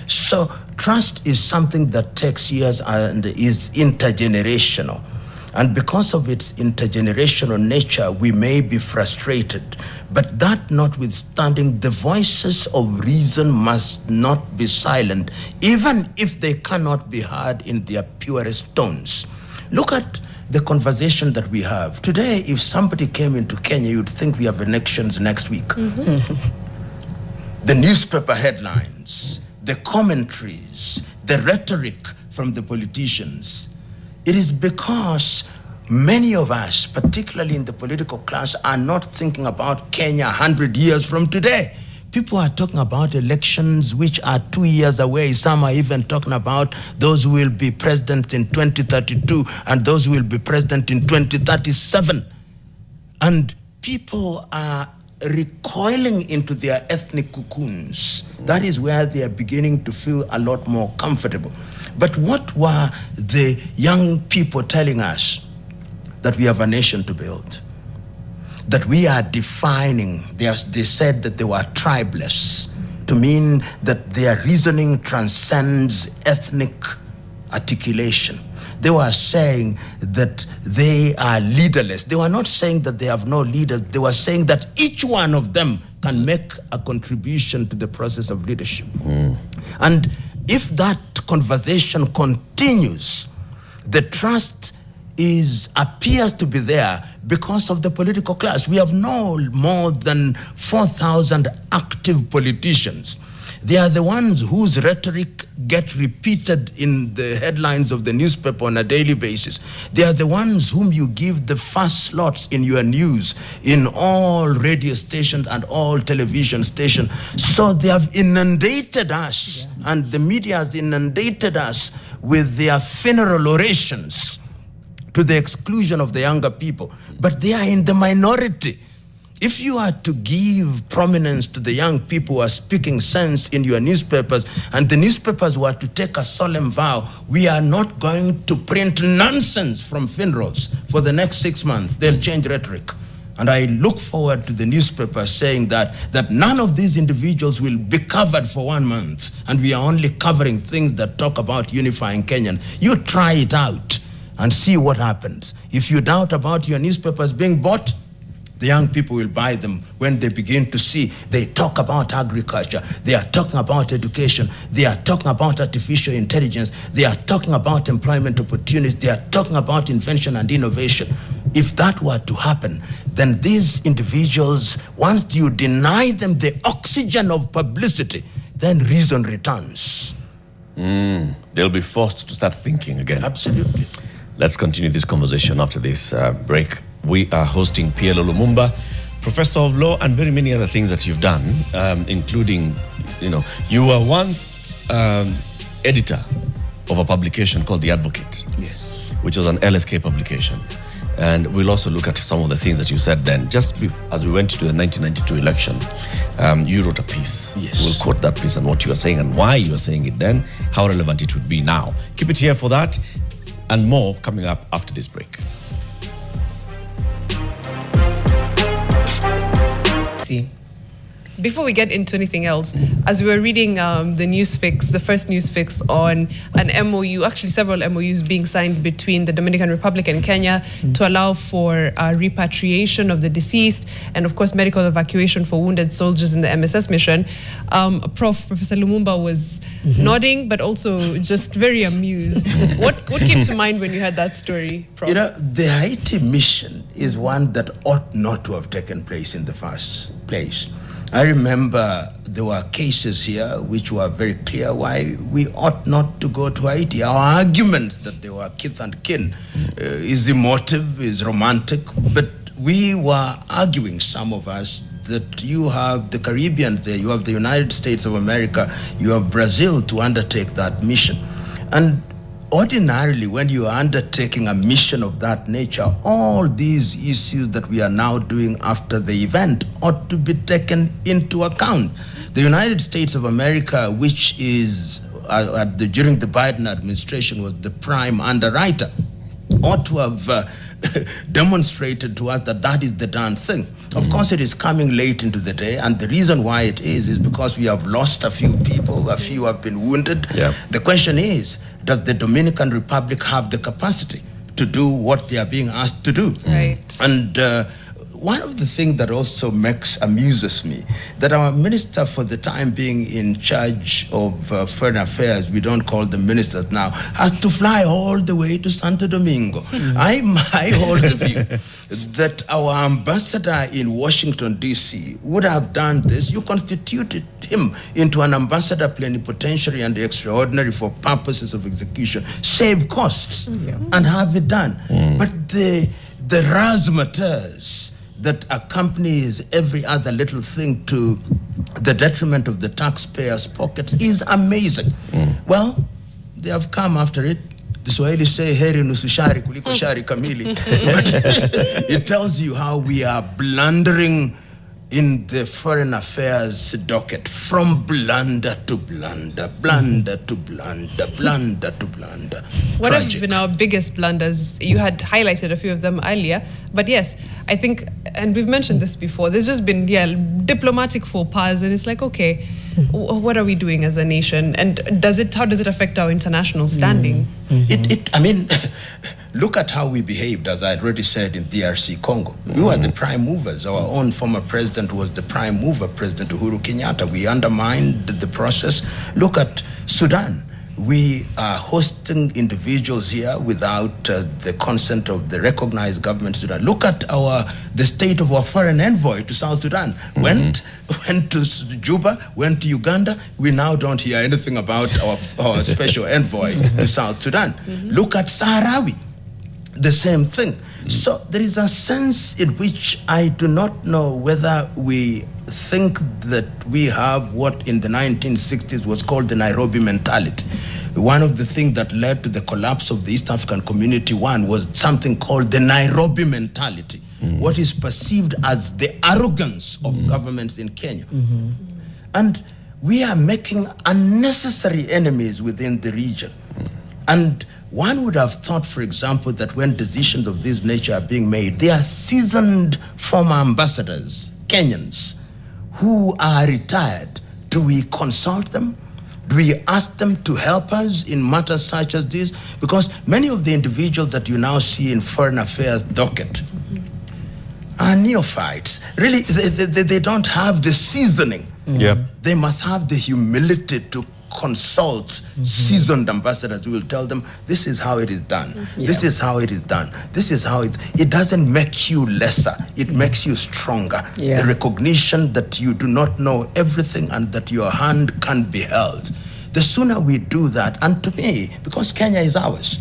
Speaker 3: So trust is something that takes years and is intergenerational. And because of its intergenerational nature, we may be frustrated. But that notwithstanding, the voices of reason must not be silent, even if they cannot be heard in their purest tones. Look at the conversation that we have. Today, if somebody came into Kenya, you'd think we have elections next week. The newspaper headlines, the commentaries, the rhetoric from the politicians. It is because many of us, particularly in the political class, are not thinking about Kenya 100 years from today. People are talking about elections which are 2 years away. Some are even talking about those who will be president in 2032 and those who will be president in 2037. And people are recoiling into their ethnic cocoons. That is where they are beginning to feel a lot more comfortable. But what were the young people telling us? That we have a nation to build. That we are defining. They said that they were tribeless, to mean that their reasoning transcends ethnic articulation. They were saying that they are leaderless. They were not saying that they have no leaders. They were saying that each one of them can make a contribution to the process of leadership. And if that conversation continues, the trust appears to be there because of the political class. We have no more than 4,000 active politicians. They are the ones whose rhetoric get repeated in the headlines of the newspaper on a daily basis. They are the ones whom you give the first slots in your news, in all radio stations and all television stations. So they have inundated us, and the media has inundated us with their funeral orations to the exclusion of the younger people. But they are in the minority. If you are to give prominence to the young people who are speaking sense in your newspapers, and the newspapers were to take a solemn vow, we are not going to print nonsense from funerals for the next 6 months. They'll change rhetoric. And I look forward to the newspaper saying that none of these individuals will be covered for 1 month, and we are only covering things that talk about unifying Kenyan. You try it out and see what happens. If you doubt about your newspapers being bought, The young people will buy them when they begin to see, they talk about agriculture, they are talking about education, they are talking about artificial intelligence, they are talking about employment opportunities, they are talking about invention and innovation. If that were to happen, then these individuals, once you deny them the oxygen of publicity, then reason returns.
Speaker 1: They'll be forced to start thinking again.
Speaker 3: Absolutely.
Speaker 1: Let's continue this conversation after this break. We are hosting P.L.O. LUMUMBA, professor of law, and very many other things that you've done, including, you were once editor of a publication called The Advocate,
Speaker 3: Yes.
Speaker 1: which was an LSK publication. And we'll also look at some of the things that you said then. As we went to the 1992 election, you wrote a piece.
Speaker 3: Yes.
Speaker 1: We'll quote that piece and what you were saying and why you were saying it then, how relevant it would be now. Keep it here for that and more coming up after this break.
Speaker 4: See.
Speaker 2: Before we get into anything else, as we were reading the news fix, the first news fix on an MOU, actually several MOUs being signed between the Dominican Republic and Kenya to allow for repatriation of the deceased and, of course, medical evacuation for wounded soldiers in the MSS mission, Professor LUMUMBA was nodding, but also just very amused. What came to mind when you heard that story, Prof?
Speaker 3: The Haiti mission is one that ought not to have taken place in the first place. I remember there were cases here which were very clear why we ought not to go to Haiti. Our argument that they were kith and kin is emotive, is romantic, but we were arguing, some of us, that you have the Caribbean there, you have the United States of America, you have Brazil to undertake that mission. And ordinarily, when you are undertaking a mission of that nature, all these issues that we are now doing after the event ought to be taken into account. The United States of America, which is, during the Biden administration, was the prime underwriter, ought to have demonstrated to us that that is the darn thing. Of course, it is coming late into the day, and the reason why it is because we have lost a few people, a few have been wounded.
Speaker 1: Yeah.
Speaker 3: The question is, does the Dominican Republic have the capacity to do what they are being asked to do?
Speaker 2: Right.
Speaker 3: And one of the things that also amuses me, that our minister for the time being in charge of foreign affairs, we don't call them ministers now, has to fly all the way to Santo Domingo. I hold the view that our ambassador in Washington, D.C. would have done this. You constituted him into an ambassador plenipotentiary and extraordinary for purposes of execution. Save costs and have it done. But the razzmatazz that accompanies every other little thing to the detriment of the taxpayers' pockets is amazing. Well, they have come after it. The Swahili say, heri nusu shari kuliko shari kamili. But it tells you how we are blundering in the foreign affairs docket, from blunder to blunder, blunder to blunder, blunder to blunder.
Speaker 2: What
Speaker 3: Tragic.
Speaker 2: have been our biggest blunders? You had highlighted a few of them earlier, but yes, I think, and we've mentioned this before, there's just been diplomatic faux pas, and it's like, okay, what are we doing as a nation, and how does it affect our international standing?
Speaker 3: I mean, look at how we behaved, as I already said, in DRC Congo. We were the prime movers. Our own former president was the prime mover, President Uhuru Kenyatta. We undermined the process. Look at Sudan. We are hosting individuals here without the consent of the recognized government of Sudan. Look at the state of our foreign envoy to South Sudan. Went to Juba, went to Uganda. We now don't hear anything about our special envoy to South Sudan. Look at Sahrawi. The same thing. So there is a sense in which I do not know whether we think that we have what in the 1960s was called the Nairobi mentality. One of the things that led to the collapse of the East African Community was something called the Nairobi mentality, what is perceived as the arrogance of governments in Kenya. And we are making unnecessary enemies within the region. And one would have thought, for example, that when decisions of this nature are being made, they are seasoned former ambassadors, Kenyans, who are retired. Do we consult them? Do we ask them to help us in matters such as this? Because many of the individuals that you now see in foreign affairs docket are neophytes. Really, they don't have the seasoning.
Speaker 1: Yeah.
Speaker 3: They must have the humility to consult seasoned ambassadors who will tell them, this is how it is done. This is how it is done. This is how it doesn't make you lesser. It makes you stronger. The recognition that you do not know everything and that your hand can be held. The sooner we do that, and to me, because Kenya is ours,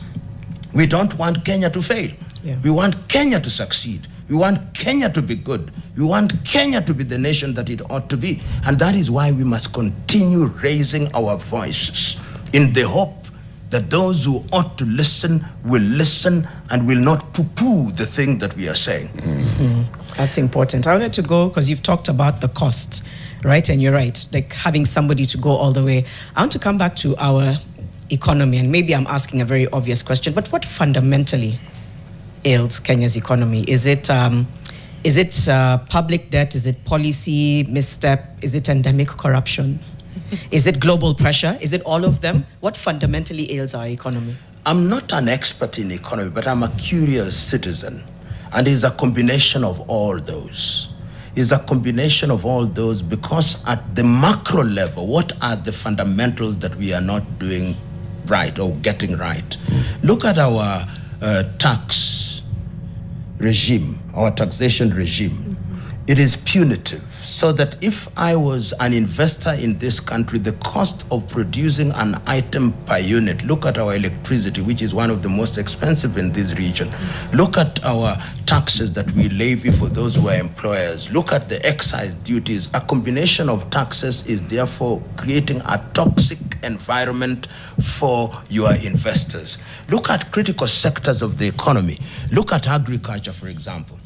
Speaker 3: we don't want Kenya to fail. We want Kenya to succeed. We want Kenya to be good. We want Kenya to be the nation that it ought to be. And that is why we must continue raising our voices in the hope that those who ought to listen will listen and will not poo-poo the thing that we are saying.
Speaker 4: That's important. I wanted to go, because you've talked about the cost, right? And you're right, like having somebody to go all the way. I want to come back to our economy, and maybe I'm asking a very obvious question, but what fundamentally ails Kenya's economy? Is it public debt? Is it policy misstep? Is it endemic corruption? Is it global pressure? Is it all of them? What fundamentally ails our economy?
Speaker 3: I'm not an expert in economy, but I'm a curious citizen. And it's a combination of all those. It's a combination of all those, because at the macro level, what are the fundamentals that we are not doing right or getting right? Look at our tax regime, our taxation regime. It is punitive, so that if I was an investor in this country, the cost of producing an item per unit, look at our electricity, which is one of the most expensive in this region. Look at our taxes that we levy for those who are employers. Look at the excise duties. A combination of taxes is therefore creating a toxic environment for your investors. Look at critical sectors of the economy. Look at agriculture, for example.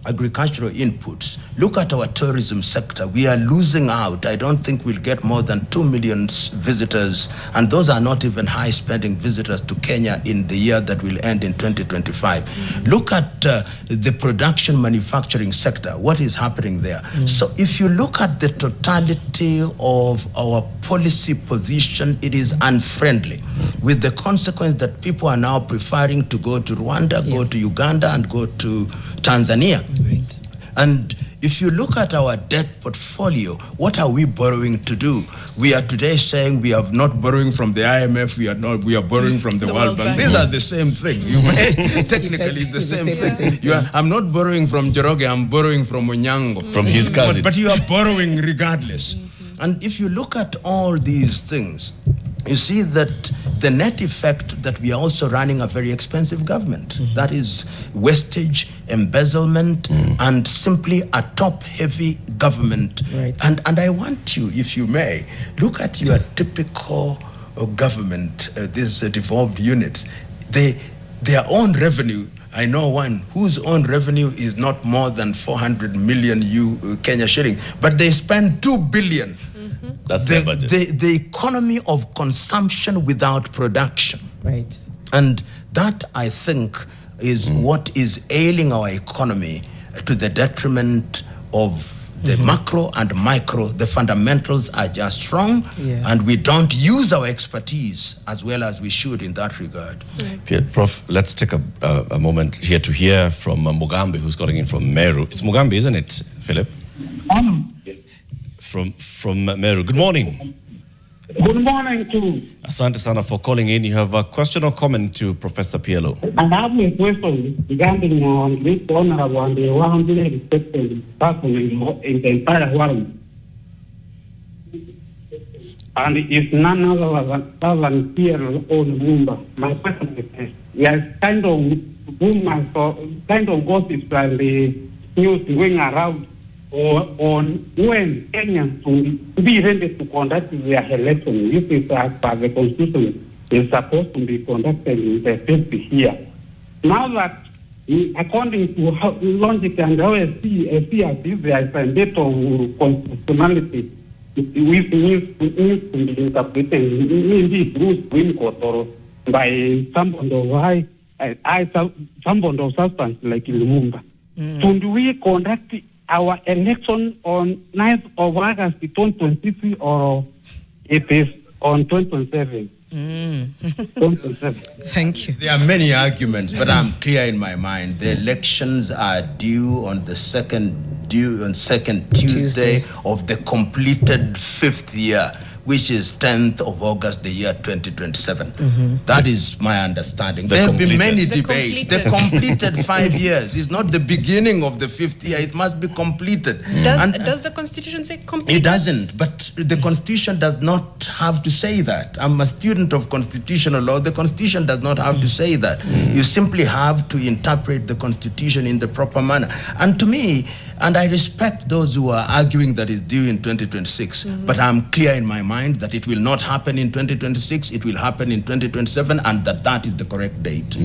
Speaker 3: Agricultural inputs. Look at our tourism sector. We are losing out. I don't think we'll get more than 2 million visitors, and those are not even high-spending visitors to Kenya in the year that will end in 2025. Look at the production manufacturing sector. What is happening there? So if you look at the totality of our policy position, it is unfriendly, with the consequence that people are now preferring to go to Rwanda, go to Uganda, and go to Tanzania.
Speaker 4: Right.
Speaker 3: And if you look at our debt portfolio, what are we borrowing to do? We are today saying we are not borrowing from the IMF, we are borrowing from the World Bank. These are the same thing. You may technically the same thing. I'm not borrowing from Joroge, I'm borrowing from Onyango.
Speaker 1: From his cousin.
Speaker 3: But you are borrowing regardless. And if you look at all these things, you see that the net effect that we are also running a very expensive government. That is wastage, embezzlement, and simply a top-heavy government.
Speaker 4: Right.
Speaker 3: And I want you, if you may, look at your typical government, these devolved units. Their own revenue, I know one whose own revenue is not more than 400 million Kenya shilling, but they spend 2 billion.
Speaker 1: That's their budget.
Speaker 3: The economy of consumption without production.
Speaker 4: Right.
Speaker 3: And that, I think, is what is ailing our economy to the detriment of the macro and micro. The fundamentals are just strong, and we don't use our expertise as well as we should in that regard.
Speaker 1: Prof, let's take a moment here to hear from Mugambi, who's calling in from Meru. It's Mugambi, isn't it, Philip? From Meru. Good morning.
Speaker 5: Good morning to.
Speaker 1: Asante sana for calling in. You have a question or comment to Professor P.L.O.
Speaker 5: I have a question regarding this honorable and the 100 respected person in the entire world. And it's none other than P.L.O. LUMUMBA. My question is this. There's kind of rumors or kind of gossip and the news going around on when Kenyans will be ready to conduct their election. This is as per the Constitution, is supposed to be conducted in the 50th year. Now that, according to logic and how I see it, there is a bit of constitutionality which needs to be interpreted indeed through Supreme Court or by someone of substance like LUMUMBA. Should we conduct our election on 9th of August 2023 or it is on 2027? 2027.
Speaker 4: Thank you.
Speaker 3: There are many arguments, but I'm clear in my mind. The elections are due on second Tuesday of the completed 5th year, which is 10th of August, the year 2027. That is my understanding. There have been many
Speaker 2: The
Speaker 3: debates.
Speaker 2: completed.
Speaker 3: The completed 5 years is not the beginning of the 5th year. It must be completed.
Speaker 2: Does the Constitution say completed?
Speaker 3: It doesn't, but the Constitution does not have to say that. I'm a student of constitutional law. The Constitution does not have to say that. You simply have to interpret the Constitution in the proper manner. And to me, and I respect those who are arguing that it's due in 2026, but I'm clear in my mind that it will not happen in 2026, it will happen in 2027, and that is the correct date.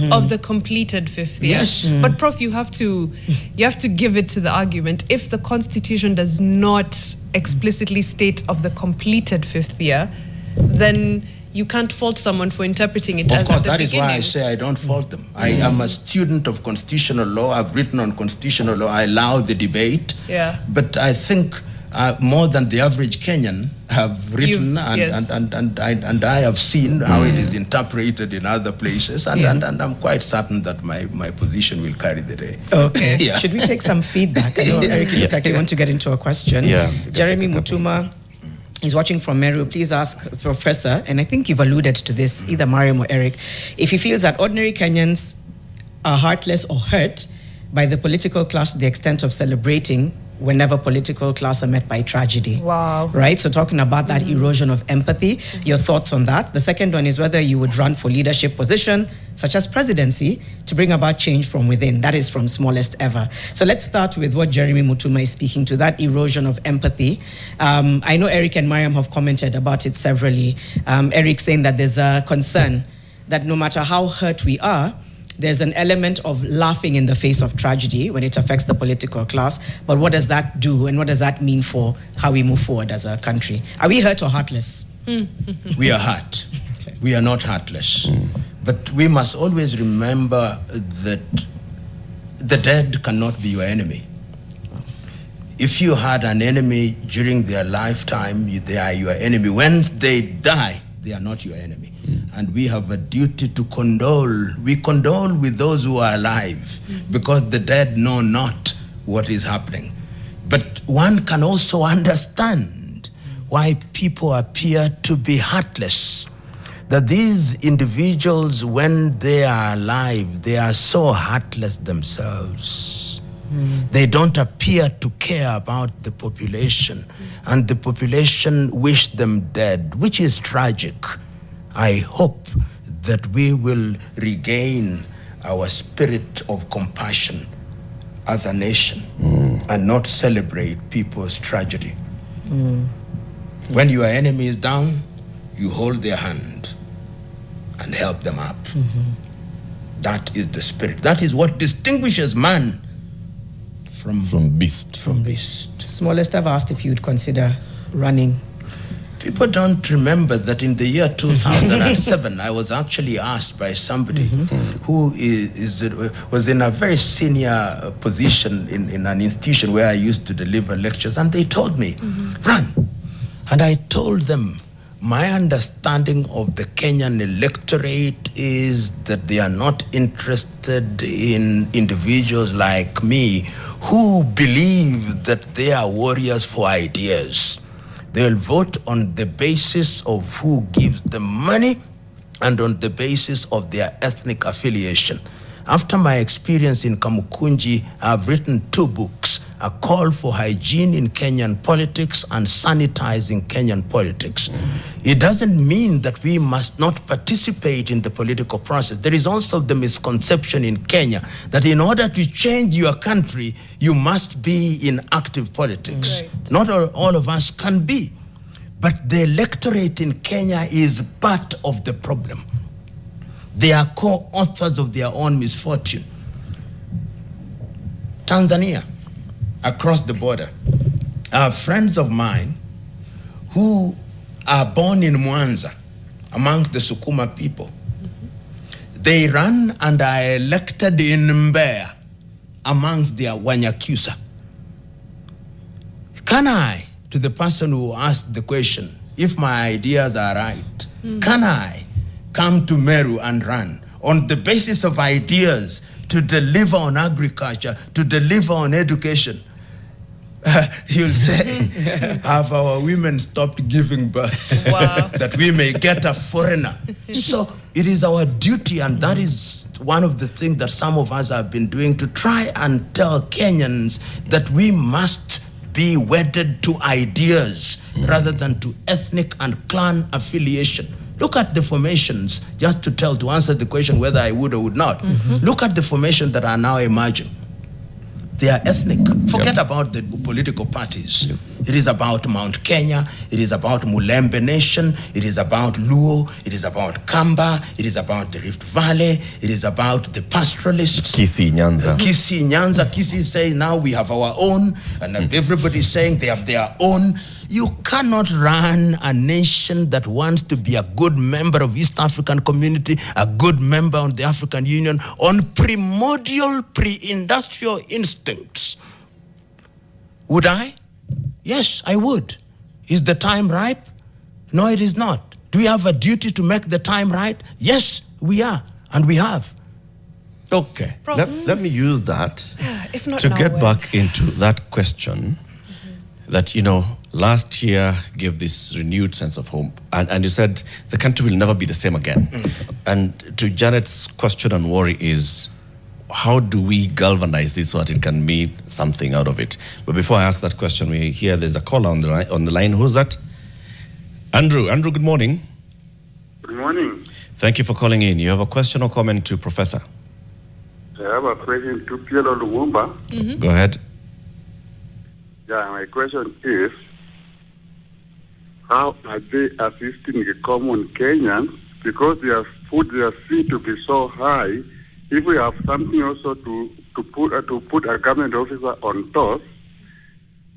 Speaker 2: Of the completed 5th year.
Speaker 3: Yes.
Speaker 2: But Prof, you have to give it to the argument. If the Constitution does not explicitly state of the completed 5th year, then you can't fault someone for interpreting it as
Speaker 3: Of course,
Speaker 2: at the
Speaker 3: that is why I
Speaker 2: beginning.
Speaker 3: say I don't fault them. I am a student of constitutional law. I've written on constitutional law. I allow the debate.
Speaker 2: Yeah.
Speaker 3: But I think more than the average Kenyan have written
Speaker 2: Yes.
Speaker 3: and I have seen how it is interpreted in other places, and I'm quite certain that my position will carry the day.
Speaker 4: Okay.
Speaker 3: Yeah.
Speaker 4: Should we take some feedback? I know, Eric, you look like you want to get into a question.
Speaker 1: Yeah.
Speaker 4: Jeremy Mutuma is watching from Meru. Please ask Professor, and I think you've alluded to this, either Mariam or Eric, if he feels that ordinary Kenyans are heartless or hurt by the political class to the extent of celebrating whenever political class are met by tragedy.
Speaker 2: Wow.
Speaker 4: Right? So talking about that erosion of empathy, your thoughts on that. The second one is whether you would run for leadership position, such as presidency, to bring about change from within. That is from smallest ever. So let's start with what Jeremy Mutuma is speaking to, that erosion of empathy. I know Eric and Mariam have commented about it severally. Eric saying that there's a concern that no matter how hurt we are, there's an element of laughing in the face of tragedy when it affects the political class. But what does that do, and what does that mean for how we move forward as a country? Are we hurt or heartless?
Speaker 3: We are hurt. We are not heartless. But we must always remember that the dead cannot be your enemy. If you had an enemy during their lifetime, they are your enemy. When they die, they are not your enemy. And we have a duty to condole. We condole with those who are alive, because the dead know not what is happening. But one can also understand why people appear to be heartless. That these individuals, when they are alive, they are so heartless themselves. They don't appear to care about the population, and the population wish them dead, which is tragic. I hope that we will regain our spirit of compassion as a nation and not celebrate people's tragedy. When your enemy is down, you hold their hand and help them up. That is the spirit. That is what distinguishes man from
Speaker 1: beast.
Speaker 4: Smallest ever asked if you'd consider running.
Speaker 3: People don't remember that in the year 2007, I was actually asked by somebody who was in a very senior position in an institution where I used to deliver lectures, and they told me, run. And I told them, my understanding of the Kenyan electorate is that they are not interested in individuals like me who believe that they are warriors for ideas. They will vote on the basis of who gives them money and on the basis of their ethnic affiliation. After my experience in Kamukunji, I've written 2 books, A Call for Hygiene in Kenyan Politics and Sanitizing Kenyan Politics. It doesn't mean that we must not participate in the political process. There is also the misconception in Kenya that in order to change your country, you must be in active politics.
Speaker 2: Right.
Speaker 3: Not all of us can be. But the electorate in Kenya is part of the problem. They are co-authors of their own misfortune. Tanzania, across the border, are friends of mine who are born in Mwanza, amongst the Sukuma people. They run and are elected in Mbeya, amongst their Wanyakyusa. Can I, to the person who asked the question, if my ideas are right, Can I come to Meru and run on the basis of ideas to deliver on agriculture, to deliver on education? You'll say, have our women stopped giving birth?
Speaker 2: Wow.
Speaker 3: That we may get a foreigner. So it is our duty, and that is one of the things that some of us have been doing, to try and tell Kenyans that we must be wedded to ideas rather than to ethnic and clan affiliation. Look at the formations, just to answer the question whether I would or would not. Look at the formations that are now emerging. They are ethnic. Forget about the political parties. It is about Mount Kenya. It is about Mulembe Nation. It is about Luo. It is about Kamba. It is about the Rift Valley. It is about the pastoralists.
Speaker 1: Kisii, Nyanza.
Speaker 3: Kisii, Nyanza. Kisii is saying now we have our own, and everybody is saying they have their own. You cannot run a nation that wants to be a good member of East African Community, a good member of the African Union, on primordial, pre-industrial instincts. Would I? Yes, I would. Is the time ripe? No, it is not. Do we have a duty to make the time right? Yes, we are, and we have.
Speaker 1: Okay, let me use that
Speaker 2: If not
Speaker 1: to
Speaker 2: now,
Speaker 1: get
Speaker 2: when?
Speaker 1: back into that question that, last year gave this renewed sense of hope. And you said the country will never be the same again. And to Janet's question and worry is, how do we galvanize this so that it can mean something out of it? But before I ask that question, we hear there's a caller on the line. Who's that? Andrew. Andrew, good morning.
Speaker 6: Good morning.
Speaker 1: Thank you for calling in. You have a question or comment to Professor?
Speaker 6: I have a question to P.L.O. LUMUMBA.
Speaker 1: Go ahead.
Speaker 6: Yeah, my question is, how are they assisting the common Kenyans? Because their fee to be so high. If we have something also to put a government officer on toss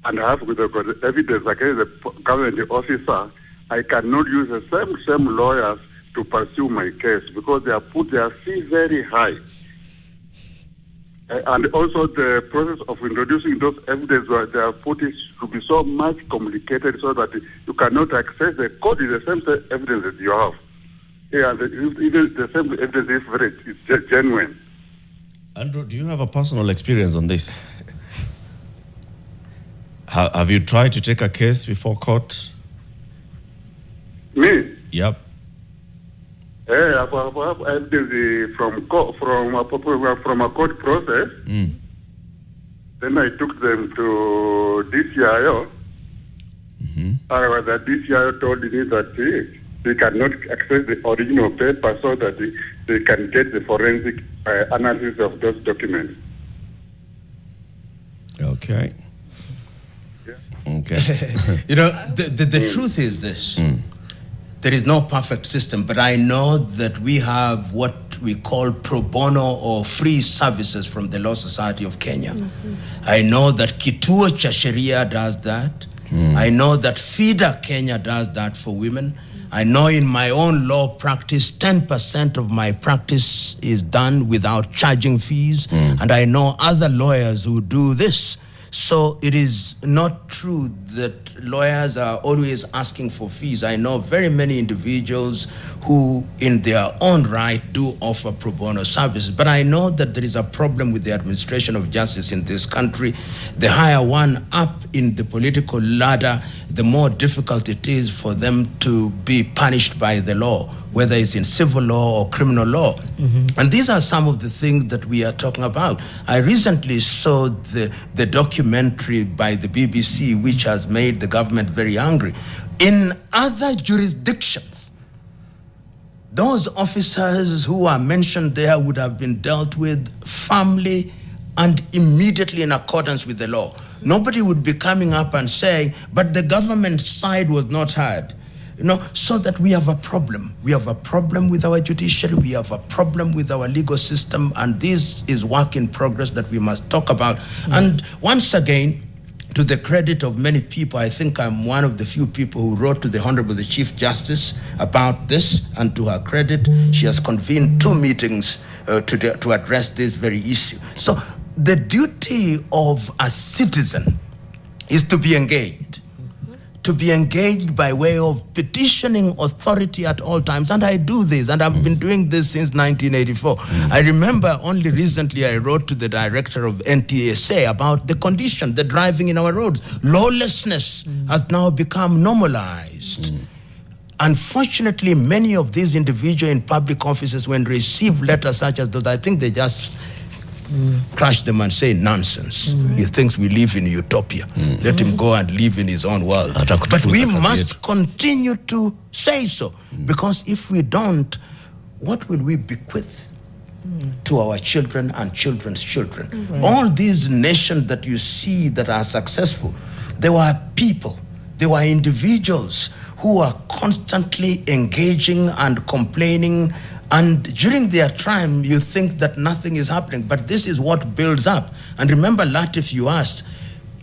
Speaker 6: and have the evidence against the government officer, I cannot use the same lawyers to pursue my case because they have put their fee very high. And also the process of introducing those evidence where they have put it to be so much complicated so that you cannot access the court is the same evidence that you have. Yeah, even the same evidence is genuine.
Speaker 1: Andrew, do you have a personal experience on this? Have you tried to take a case before court?
Speaker 6: Me?
Speaker 1: Yep.
Speaker 6: I have evidence from a court process. Then I took them to DCIO. The DCIO told me that they cannot access the original paper so that they can get the forensic analysis of those documents.
Speaker 1: Okay.
Speaker 6: Yeah.
Speaker 1: Okay.
Speaker 3: The truth is this. There is no perfect system, but I know that we have what we call pro bono or free services from the Law Society of Kenya. I know that Kituo cha Sheria does that. I know that FIDA Kenya does that for women. I know in my own law practice, 10% of my practice is done without charging fees. And I know other lawyers who do this. So it is not true that lawyers are always asking for fees. I know very many individuals who, in their own right, do offer pro bono services. But I know that there is a problem with the administration of justice in this country. The higher one up in the political ladder, the more difficult it is for them to be punished by the law, whether it's in civil law or criminal law. And these are some of the things that we are talking about. I recently saw the documentary by the BBC, which has made the government very angry. In other jurisdictions, those officers who are mentioned there would have been dealt with firmly and immediately in accordance with the law. Nobody would be coming up and saying, but the government side was not heard. So that we have a problem. We have a problem with our judiciary, we have a problem with our legal system, and this is work in progress that we must talk about. And once again, to the credit of many people, I think I'm one of the few people who wrote to the Honorable the Chief Justice about this, and to her credit, she has convened 2 meetings to address this very issue. So the duty of a citizen is to be engaged, to be engaged by way of petitioning authority at all times. And I do this, and I've been doing this since 1984. I remember only recently I wrote to the director of NTSA about the condition, the driving in our roads. Lawlessness has now become normalized. Unfortunately, many of these individuals in public offices, when receive letters such as those, I think they just crush them and say nonsense. He thinks we live in utopia. Let him go and live in his own world. But we must continue to say so, because if we don't, what will we bequeath to our children and children's children? All these nations that you see that are successful, they were people, they were individuals who are constantly engaging and complaining. And during their time, you think that nothing is happening, but this is what builds up. And remember, Latif, you asked,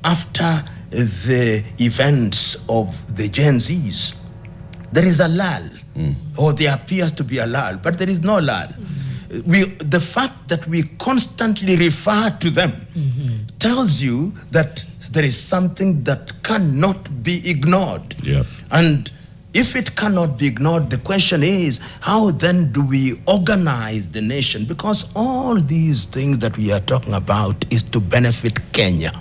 Speaker 3: after the events of the Gen Zs, there is a lull, or there appears to be a lull, but there is no lull. The fact that we constantly refer to them tells you that there is something that cannot be ignored. And if it cannot be ignored, the question is, how then do we organize the nation? Because all these things that we are talking about is to benefit Kenya.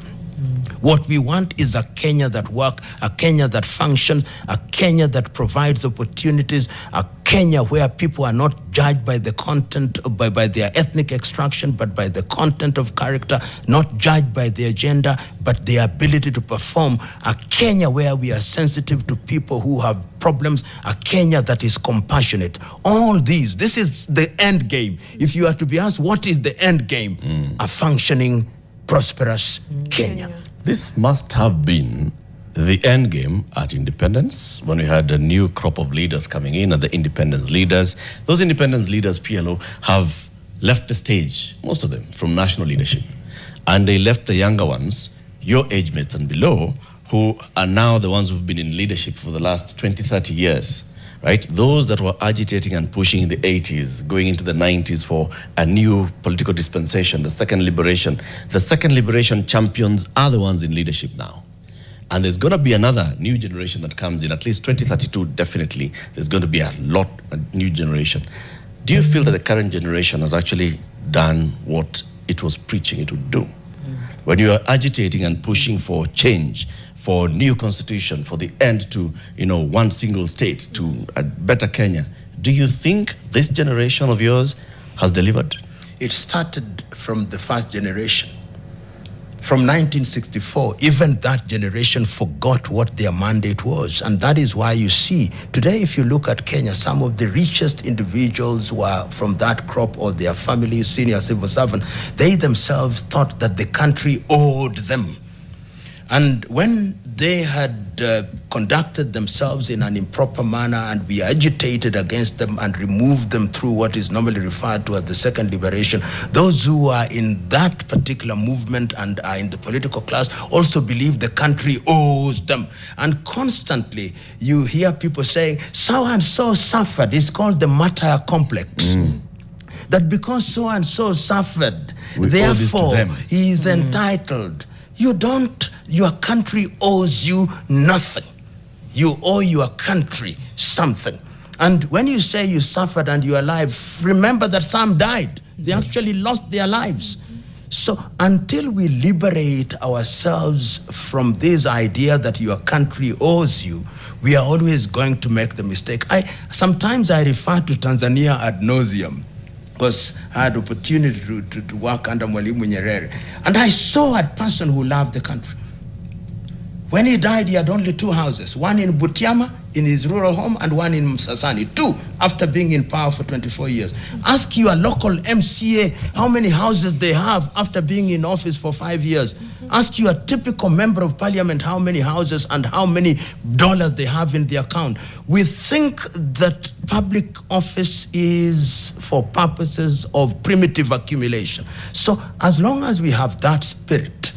Speaker 3: What we want is a Kenya that works, a Kenya that functions, a Kenya that provides opportunities, a Kenya where people are not judged by the content, by their ethnic extraction, but by the content of character, not judged by their gender, but their ability to perform. A Kenya where we are sensitive to people who have problems, a Kenya that is compassionate. All these, this is the end game. If you are to be asked, what is the end game? A functioning, prosperous Kenya.
Speaker 1: This must have been the end game at independence, when we had a new crop of leaders coming in, and the independence leaders. Those independence leaders, P.L.O, have left the stage, most of them, from national leadership. And they left the younger ones, your age mates and below, who are now the ones who've been in leadership for the last 20, 30 years. Right? Those that were agitating and pushing in the 80s, going into the 90s for a new political dispensation, the second liberation. The second liberation champions are the ones in leadership now. And there's going to be another new generation that comes in, at least 2032, definitely. There's going to be a new generation. Do you feel that the current generation has actually done what it was preaching it would do? When you are agitating and pushing for change, for new constitution, for the end to, one single state, to a better Kenya, do you think this generation of yours has delivered?
Speaker 3: It started from the first generation. From 1964, even that generation forgot what their mandate was. And that is why you see, today if you look at Kenya, some of the richest individuals were from that crop or their families, senior civil servants. They themselves thought that the country owed them. And when they had conducted themselves in an improper manner and we agitated against them and removed them through what is normally referred to as the second liberation, those who are in that particular movement and are in the political class also believe the country owes them. And constantly you hear people saying, so-and-so suffered. It's called the martyr complex. That because so-and-so suffered, therefore he is entitled. You don't. Your country owes you nothing. You owe your country something. And when you say you suffered and you're alive, remember that some died. They actually lost their lives. So until we liberate ourselves from this idea that your country owes you, we are always going to make the mistake. Sometimes I refer to Tanzania ad nauseum, because I had opportunity to work under Mwalimu Nyerere. And I saw a person who loved the country. When he died, he had only 2 houses, one in Butiama, in his rural home, and one in Msasani. 2, after being in power for 24 years. Ask your local MCA how many houses they have after being in office for 5 years. Ask your typical member of parliament how many houses and how many dollars they have in their account. We think that public office is for purposes of primitive accumulation. So as long as we have that spirit,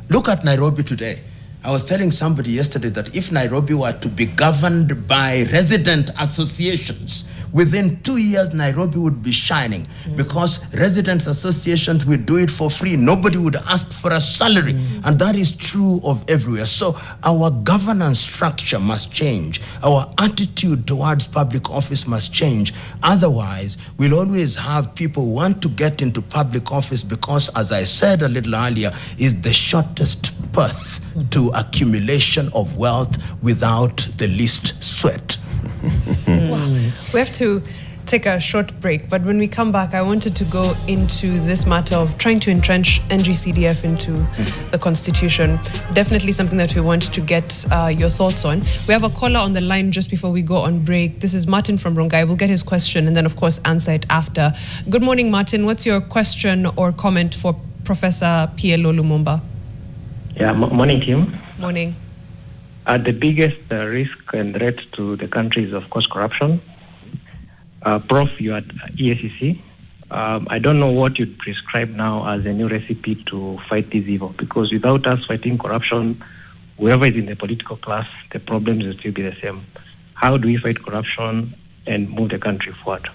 Speaker 3: look at Nairobi today. I was telling somebody yesterday that if Nairobi were to be governed by resident associations, within 2 years, Nairobi would be shining because residents' associations would do it for free. Nobody would ask for a salary. And that is true of everywhere. So our governance structure must change. Our attitude towards public office must change. Otherwise, we'll always have people who want to get into public office because, as I said a little earlier, is the shortest path to accumulation of wealth without the least sweat.
Speaker 2: We have to take a short break, but when we come back, I wanted to go into this matter of trying to entrench NGCDF into the Constitution. Definitely something that we want to get your thoughts on. We have a caller on the line just before we go on break. This is Martin from Rongai. We'll get his question and then, of course, answer it after. Good morning, Martin. What's your question or comment for Professor P.L.O. Lumumba?
Speaker 7: Yeah, morning, team.
Speaker 2: Morning.
Speaker 7: The biggest risk and threat to the country is, of course, corruption. Prof, you are at EACC. I don't know what you'd prescribe now as a new recipe to fight this evil, because without us fighting corruption, whoever is in the political class, the problems will still be the same. How do we fight corruption and move the country forward?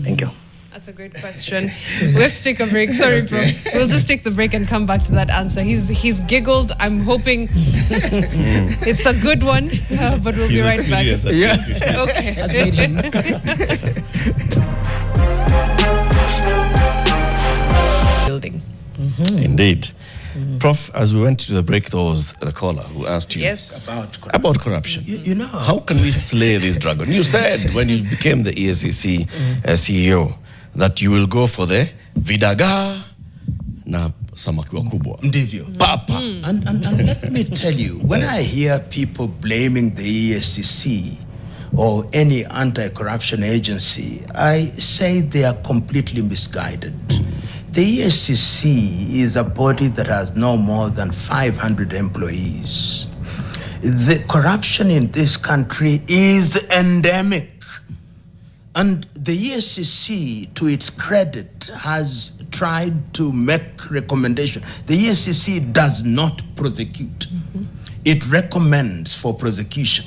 Speaker 7: Thank you.
Speaker 2: That's a great question. We have to take a break. Sorry, Prof. We'll just take the break and come back to that answer. He's giggled. I'm hoping it's a good one, but we'll be right back.
Speaker 1: Yeah.
Speaker 2: Okay.
Speaker 4: Has made him.
Speaker 2: Building.
Speaker 1: Indeed. Prof, as we went to the break, there was a caller who asked you about corruption.
Speaker 3: You know,
Speaker 1: how can we slay this dragon? You said when you became the EACC CEO that you will go for the vidaga na samaki wakubwa.
Speaker 3: Ndivyo.
Speaker 1: Papa.
Speaker 3: And let me tell you, when I hear people blaming the EACC or any anti-corruption agency, I say they are completely misguided. The EACC is a body that has no more than 500 employees. The corruption in this country is endemic. And the EACC, to its credit, has tried to make recommendations. The EACC does not prosecute. It recommends for prosecution.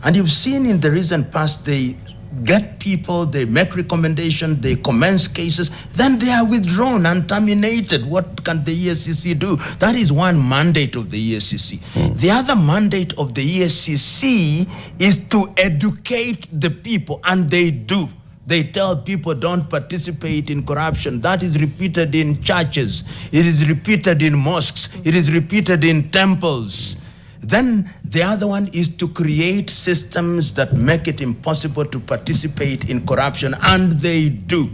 Speaker 3: And you've seen in the recent past, they get people, they make recommendations, they commence cases, then they are withdrawn and terminated. What can the EACC do? That is one mandate of the EACC. The other mandate of the EACC is to educate the people, and they do. They tell people don't participate in corruption. That is repeated in churches. It is repeated in mosques. It is repeated in temples. Then the other one is to create systems that make it impossible to participate in corruption, and they do.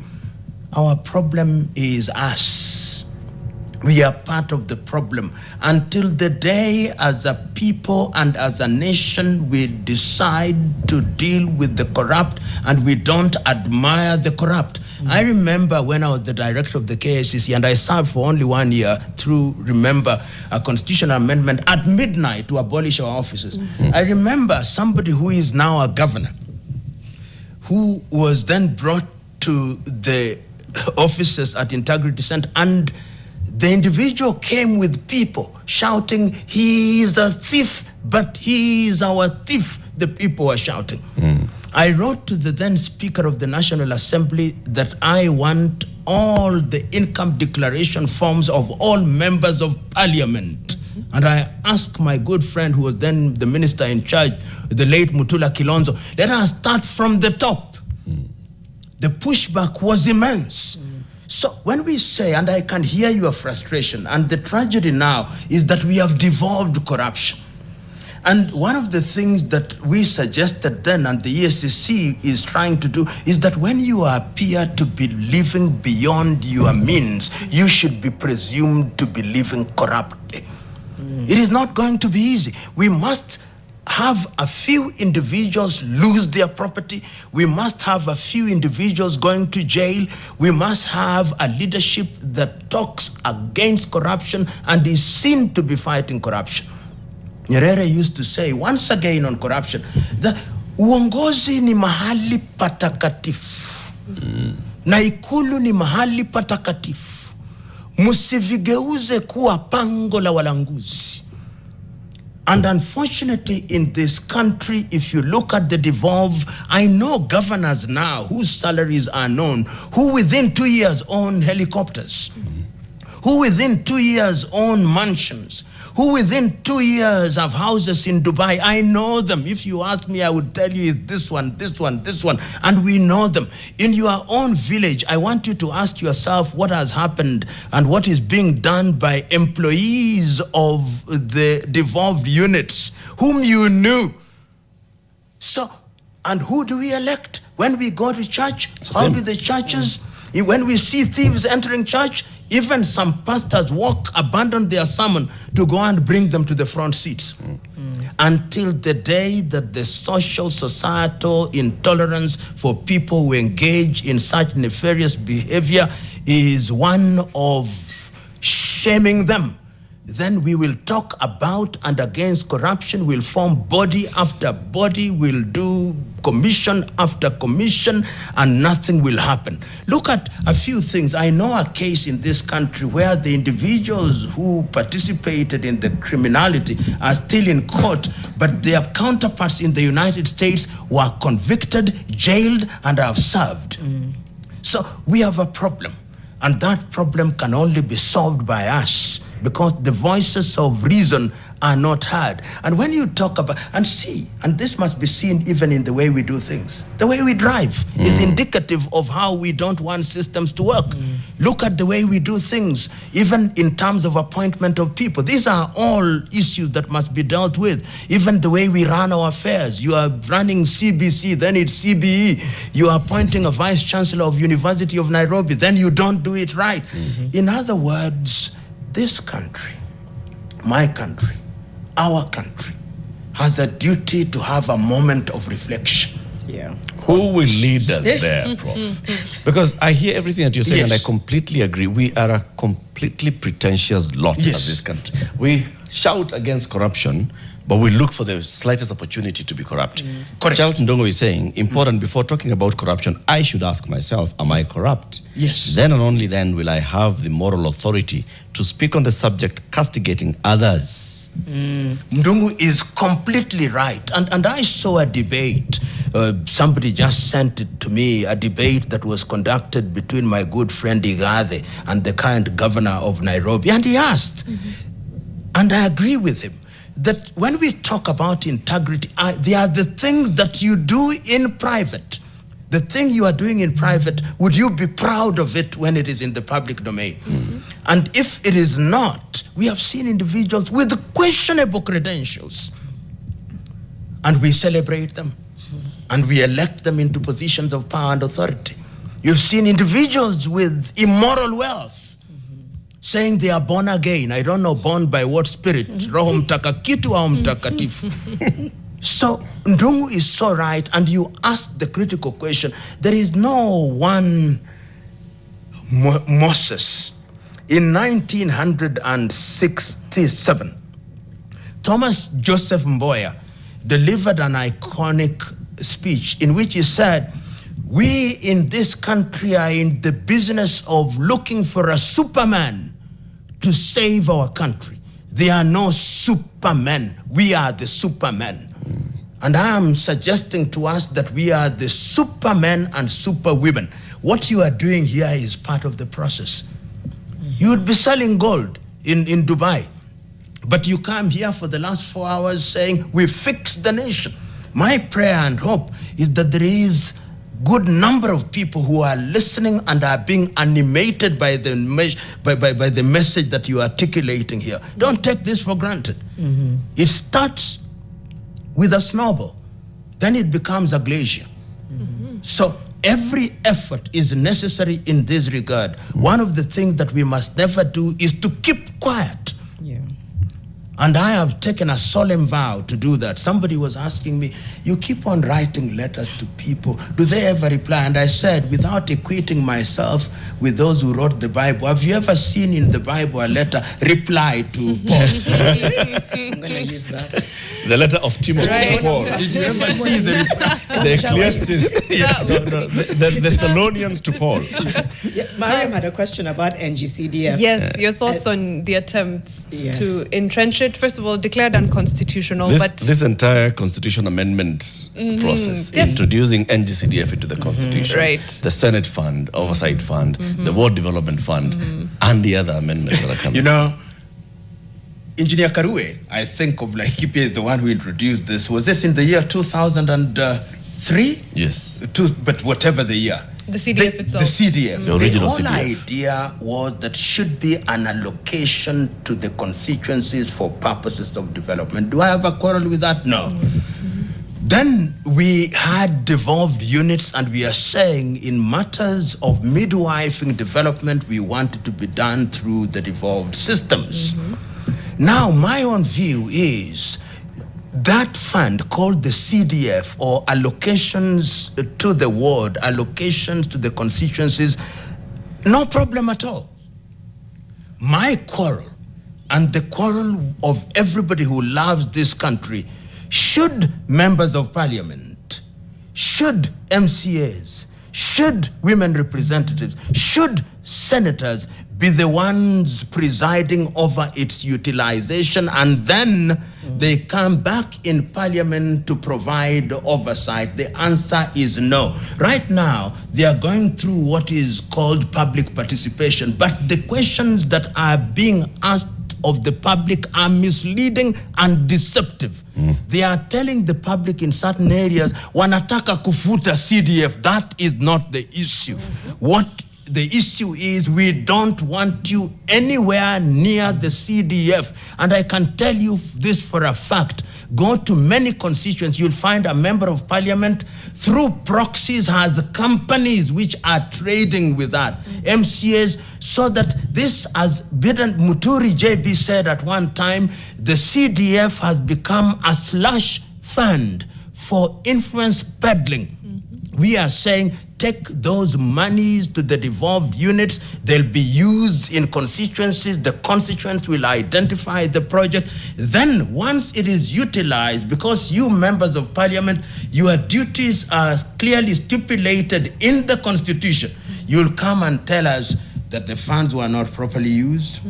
Speaker 3: Our problem is us. We are part of the problem. Until the day as a people and as a nation we decide to deal with the corrupt and we don't admire the corrupt. I remember when I was the director of the KICC and I served for only 1 year through, remember, a constitutional amendment at midnight to abolish our offices. I remember somebody who is now a governor who was then brought to the offices at Integrity Center, and the individual came with people shouting, "He is a thief, but he is our thief." The people were shouting. I wrote to the then Speaker of the National Assembly that I want all the income declaration forms of all members of parliament. And I asked my good friend who was then the minister in charge, the late Mutula Kilonzo, let us start from the top. The pushback was immense. So when we say, and I can hear your frustration, and the tragedy now is that we have devolved corruption. And one of the things that we suggested then, and the EACC is trying to do, is that when you appear to be living beyond your means, you should be presumed to be living corruptly. It is not going to be easy. We must have a few individuals lose their property. We must have a few individuals going to jail. We must have a leadership that talks against corruption and is seen to be fighting corruption. Nyerere used to say, once again on corruption, that uongozi ni mahali patakatifu. Na ikulu ni mahali patakatifu. Musivigeuze kuwa pango la walanguzi. And unfortunately, in this country, if you look at the devolve, I know governors now whose salaries are known, who within 2 years own helicopters, who within 2 years own mansions, who within 2 years have houses in Dubai. I know them. If you ask me, I would tell you it's this one, this one, this one, and we know them. In your own village, I want you to ask yourself what has happened and what is being done by employees of the devolved units whom you knew. So, and who do we elect when we go to church? How do the churches, when we see thieves entering church, even some pastors abandon their sermon to go and bring them to the front seats. Until the day that the social, societal intolerance for people who engage in such nefarious behavior is one of shaming them, then we will talk about and against corruption. We'll form body after body. We'll do commission after commission, and nothing will happen. Look at a few things. I know a case in this country where the individuals who participated in the criminality are still in court, but their counterparts in the United States were convicted, jailed, and have served. So we have a problem, and that problem can only be solved by us, because the voices of reason are not heard. And when you talk about, and this must be seen even in the way we do things. The way we drive is indicative of how we don't want systems to work. Look at the way we do things, even in terms of appointment of people. These are all issues that must be dealt with. Even the way we run our affairs. You are running CBC, then it's CBE. You are appointing a vice chancellor of University of Nairobi, then you don't do it right. In other words, this country, my country, our country, has a duty to have a moment of reflection.
Speaker 4: Yeah.
Speaker 1: Who will lead us there, Prof? Because I hear everything that you're saying, and I completely agree. We are a completely pretentious lot of this country. We shout against corruption, but we look for the slightest opportunity to be corrupt.
Speaker 3: Correct.
Speaker 1: Charles Ndongo is saying, important, before talking about corruption, I should ask myself, am I corrupt?
Speaker 3: Yes.
Speaker 1: Then and only then will I have the moral authority to speak on the subject, castigating others.
Speaker 3: Ndungu is completely right. And I saw a debate. Somebody just sent it to me, a debate that was conducted between my good friend Igathe and the current governor of Nairobi. And he asked, and I agree with him, that when we talk about integrity, they are the things that you do in private. The thing you are doing in private, would you be proud of it when it is in the public domain? And if it is not, we have seen individuals with questionable credentials, and we celebrate them, and we elect them into positions of power and authority. You've seen individuals with immoral wealth, saying they are born again. I don't know born by what spirit, Roho Mtakakitu au Mtakatifu. So Ndungu is so right, and you ask the critical question. There is no one Moses. In 1967, Thomas Joseph Mboya delivered an iconic speech in which he said, we in this country are in the business of looking for a Superman to save our country. There are no supermen. We are the supermen. And I am suggesting to us that we are the supermen and superwomen. What you are doing here is part of the process. You would be selling gold in Dubai, but you come here for the last 4 hours saying, we fixed the nation. My prayer and hope is that there is good number of people who are listening and are being animated by the message that you are articulating here. Don't take this for granted. It starts with a snowball, then it becomes a glacier. So every effort is necessary in this regard. One of the things that we must never do is to keep quiet. And I have taken a solemn vow to do that. Somebody was asking me, you keep on writing letters to people. Do they ever reply? And I said, without equating myself with those who wrote the Bible, have you ever seen in the Bible a letter reply to Paul?
Speaker 4: I'm going to use that.
Speaker 1: The letter of Timothy to Paul.
Speaker 3: Did you ever see the reply?
Speaker 1: The Ecclesiastes, the Thessalonians to Paul.
Speaker 4: Mariam had a question about NGCDF.
Speaker 2: Yes, your thoughts on the attempts to entrench it Senate, first of all, declared unconstitutional.
Speaker 1: This entire constitution amendment process,
Speaker 2: Yes.
Speaker 1: introducing NGCDF into the constitution,
Speaker 2: Right.
Speaker 1: the Senate Fund, Oversight Fund, the Ward Development Fund, and the other amendments that are coming.
Speaker 3: You know, Engineer Karue, I think of Laikipia is the one who introduced this. Was it in the year 2003?
Speaker 1: Yes.
Speaker 3: But whatever the year.
Speaker 2: The CDF itself.
Speaker 3: The CDF.
Speaker 1: The original
Speaker 3: whole
Speaker 1: CDF.
Speaker 3: idea was that should be an allocation to the constituencies for purposes of development. Do I have a quarrel with that? No. Then we had devolved units, and we are saying in matters of midwifing development, we want it to be done through the devolved systems. Now, my own view is that fund called the CDF, or allocations to the ward, allocations to the constituencies, no problem at all. My quarrel, and the quarrel of everybody who loves this country, should members of parliament, should MCAs, should women representatives, should senators be the ones presiding over its utilization, and then they come back in parliament to provide oversight? The answer is no. Right now, they are going through what is called public participation, but the questions that are being asked of the public are misleading and deceptive. They are telling the public in certain areas, wanataka kufuta CDF. That is not the issue. What the issue is, we don't want you anywhere near the CDF. And I can tell you this for a fact. Go to many constituencies, you'll find a member of parliament through proxies has companies which are trading with that, MCAs, so that this, as Bidan Muturi JB said at one time, the CDF has become a slush fund for influence peddling. We are saying, take those monies to the devolved units. They'll be used in constituencies. The constituents will identify the project. Then once it is utilized, because you members of parliament, your duties are clearly stipulated in the constitution, you'll come and tell us that the funds were not properly used,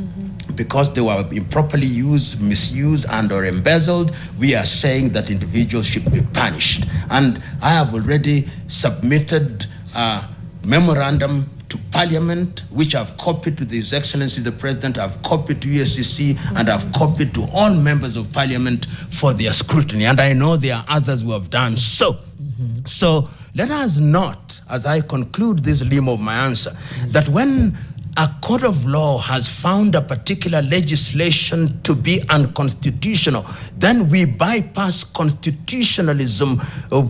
Speaker 3: because they were improperly used, misused, and or embezzled. We are saying that individuals should be punished. And I have already submitted a memorandum to Parliament, which I've copied to His Excellency the President, I've copied to ESCC, and I've copied to all members of Parliament for their scrutiny. And I know there are others who have done so. So let us not, as I conclude this limb of my answer, that when a court of law has found a particular legislation to be unconstitutional, then we bypass constitutionalism,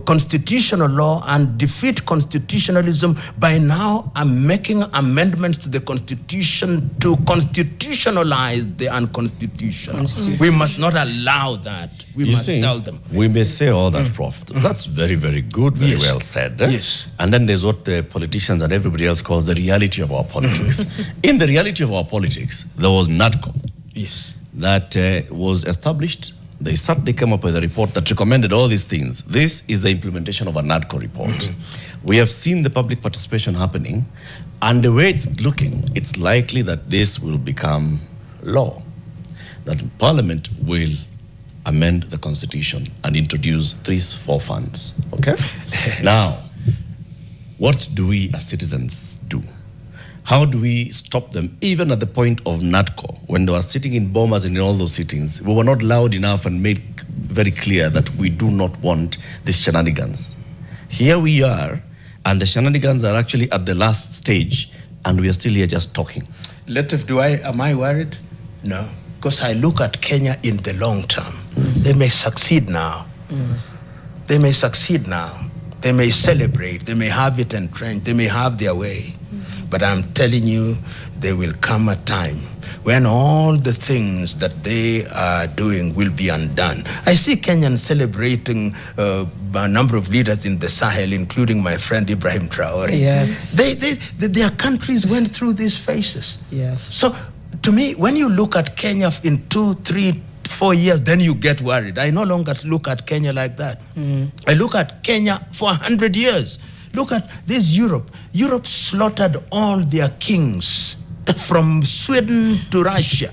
Speaker 3: constitutional law, and defeat constitutionalism by now making amendments to the Constitution to constitutionalize the unconstitutional. We must not allow that. We must tell them.
Speaker 1: We may say all that, Prof. That's very, very good, very well said.
Speaker 3: Yes.
Speaker 1: And then there's what the politicians and everybody else calls the reality of our politics. In the reality of our politics, there was NADCO.
Speaker 3: Yes.
Speaker 1: That was established. They came up with a report that recommended all these things. This is the implementation of a NADCO report. We have seen the public participation happening, and the way it's looking, it's likely that this will become law. That Parliament will amend the Constitution and introduce 3-4 funds. Okay? Now, what do we as citizens do? How do we stop them? Even at the point of NADCO, when they were sitting in bombers and in all those sittings, we were not loud enough and made very clear that we do not want these shenanigans. Here we are, and the shenanigans are actually at the last stage, and we are still here just talking.
Speaker 3: Am I worried? No, because I look at Kenya in the long term. They may succeed now. They may succeed now. They may celebrate. They may have it entrenched. They may have their way. But I'm telling you, there will come a time when all the things that they are doing will be undone. I see Kenyans celebrating a number of leaders in the Sahel, including my friend Ibrahim Traore.
Speaker 4: Yes.
Speaker 3: Their countries went through these phases.
Speaker 4: Yes.
Speaker 3: So, to me, when you look at Kenya in 2, 3, 4 years, then you get worried. I no longer look at Kenya like that. I look at Kenya for 100 years. Look at this Europe. Europe slaughtered all their kings from Sweden to Russia.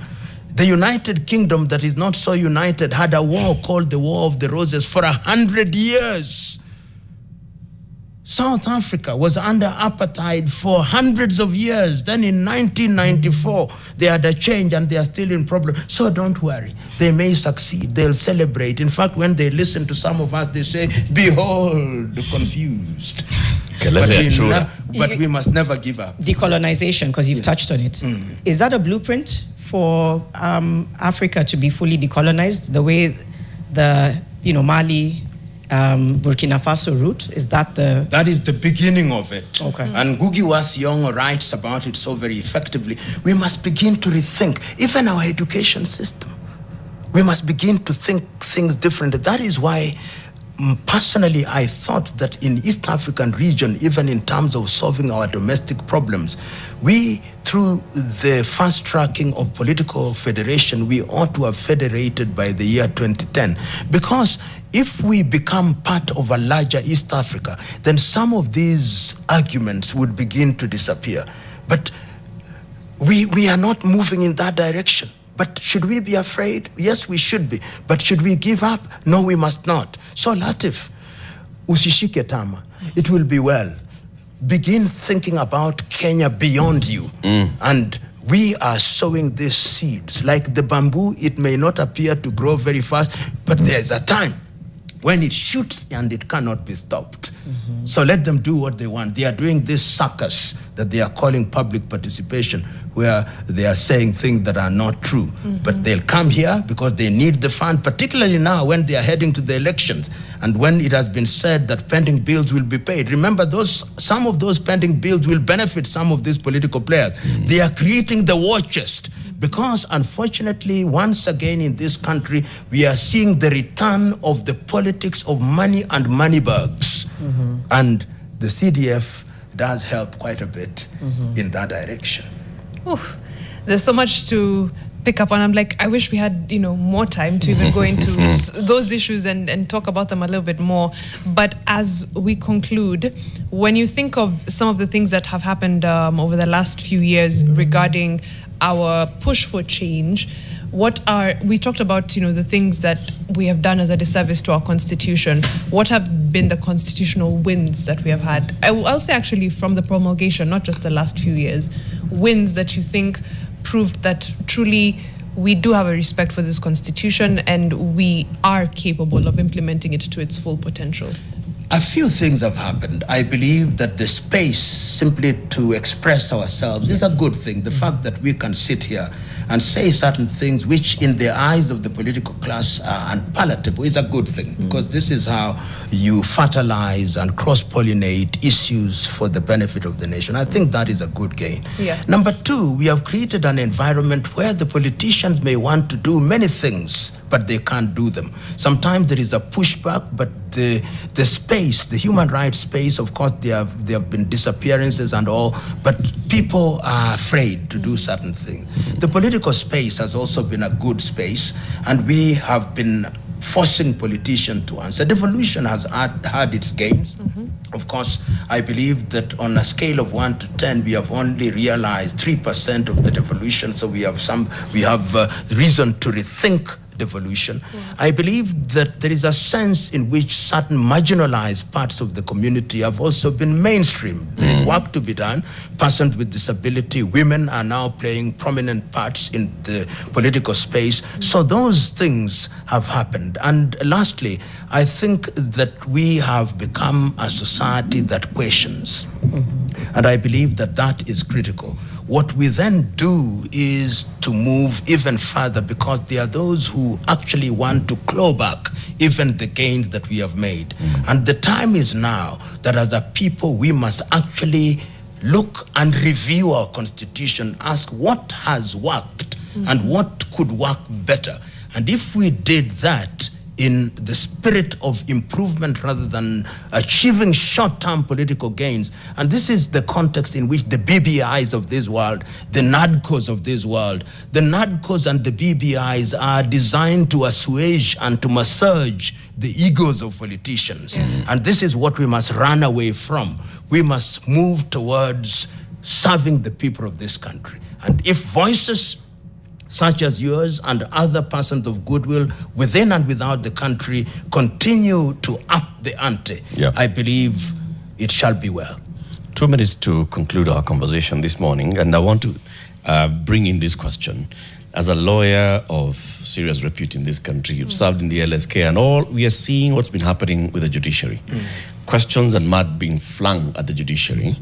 Speaker 3: The United Kingdom, that is not so united, had a war called the War of the Roses for 100 years. South Africa was under apartheid for hundreds of years. Then in 1994, they had a change and they are still in problem. So don't worry, they may succeed, they'll celebrate. In fact, when they listen to some of us, they say, behold, the confused. But we must never give up.
Speaker 4: Decolonization, because you've touched on it. Is that a blueprint for Africa to be fully decolonized, the way the Mali, Burkina Faso route? Is that the...
Speaker 3: That is the beginning of it.
Speaker 4: Okay.
Speaker 3: And Ngugi wa Thiong'o writes about it so very effectively. We must begin to rethink even our education system. We must begin to think things differently. That is why personally I thought that in East African region, even in terms of solving our domestic problems, we, through the fast tracking of political federation, we ought to have federated by the year 2010. Because if we become part of a larger East Africa, then some of these arguments would begin to disappear. But we are not moving in that direction. But should we be afraid? Yes, we should be. But should we give up? No, we must not. So Latif, usishike tama, it will be well. Begin thinking about Kenya beyond you. And we are sowing these seeds. Like the bamboo, it may not appear to grow very fast, but there's a time when it shoots and it cannot be stopped. So let them do what they want. They are doing this circus that they are calling public participation, where they are saying things that are not true. But they'll come here because they need the fund, particularly now when they are heading to the elections and when it has been said that pending bills will be paid. Remember, some of those pending bills will benefit some of these political players. They are creating the war chest. Because unfortunately, once again in this country, we are seeing the return of the politics of money and money bags. And the CDF does help quite a bit in that direction.
Speaker 2: Oof. There's so much to pick up on. I'm like, I wish we had more time to even go into those issues and talk about them a little bit more. But as we conclude, when you think of some of the things that have happened over the last few years regarding our push for change, we talked about the things that we have done as a disservice to our constitution. What have been the constitutional wins that we have had? I'll say actually from the promulgation, not just the last few years, wins that you think proved that truly we do have a respect for this constitution and we are capable of implementing it to its full potential.
Speaker 3: A few things have happened. I believe that the space simply to express ourselves is a good thing. The fact that we can sit here and say certain things which in the eyes of the political class are unpalatable is a good thing, because this is how you fertilize and cross-pollinate issues for the benefit of the nation. I think that is a good gain.
Speaker 2: Yeah.
Speaker 3: Number two, we have created an environment where the politicians may want to do many things, but they can't do them. Sometimes there is a pushback, but the space, the human rights space, of course, there have been disappearances and all, but people are afraid to do certain things. The political space has also been a good space, and we have been forcing politicians to answer. Devolution has had its gains. Of course, I believe that on a scale of 1 to 10, we have only realized 3% of the devolution, so we have reason to rethink devolution. I believe that there is a sense in which certain marginalized parts of the community have also been mainstream. There is work to be done. Persons with disability, women are now playing prominent parts in the political space. So those things have happened. And lastly, I think that we have become a society that questions. And I believe that that is critical. What we then do is to move even further, because there are those who actually want to claw back even the gains that we have made. And the time is now that as a people, we must actually look and review our constitution, ask what has worked and what could work better. And if we did that in the spirit of improvement rather than achieving short-term political gains. And this is the context in which the BBIs of this world, the NADCOs of this world, the NADCOs and the BBIs are designed to assuage and to massage the egos of politicians. And this is what we must run away from. We must move towards serving the people of this country. And if voices such as yours and other persons of goodwill within and without the country continue to up the ante, I believe it shall be well.
Speaker 1: 2 minutes to conclude our conversation this morning, and I want to bring in this question. As a lawyer of serious repute in this country, you've served in the LSK and all, we are seeing what's been happening with the judiciary. Questions and mud being flung at the judiciary,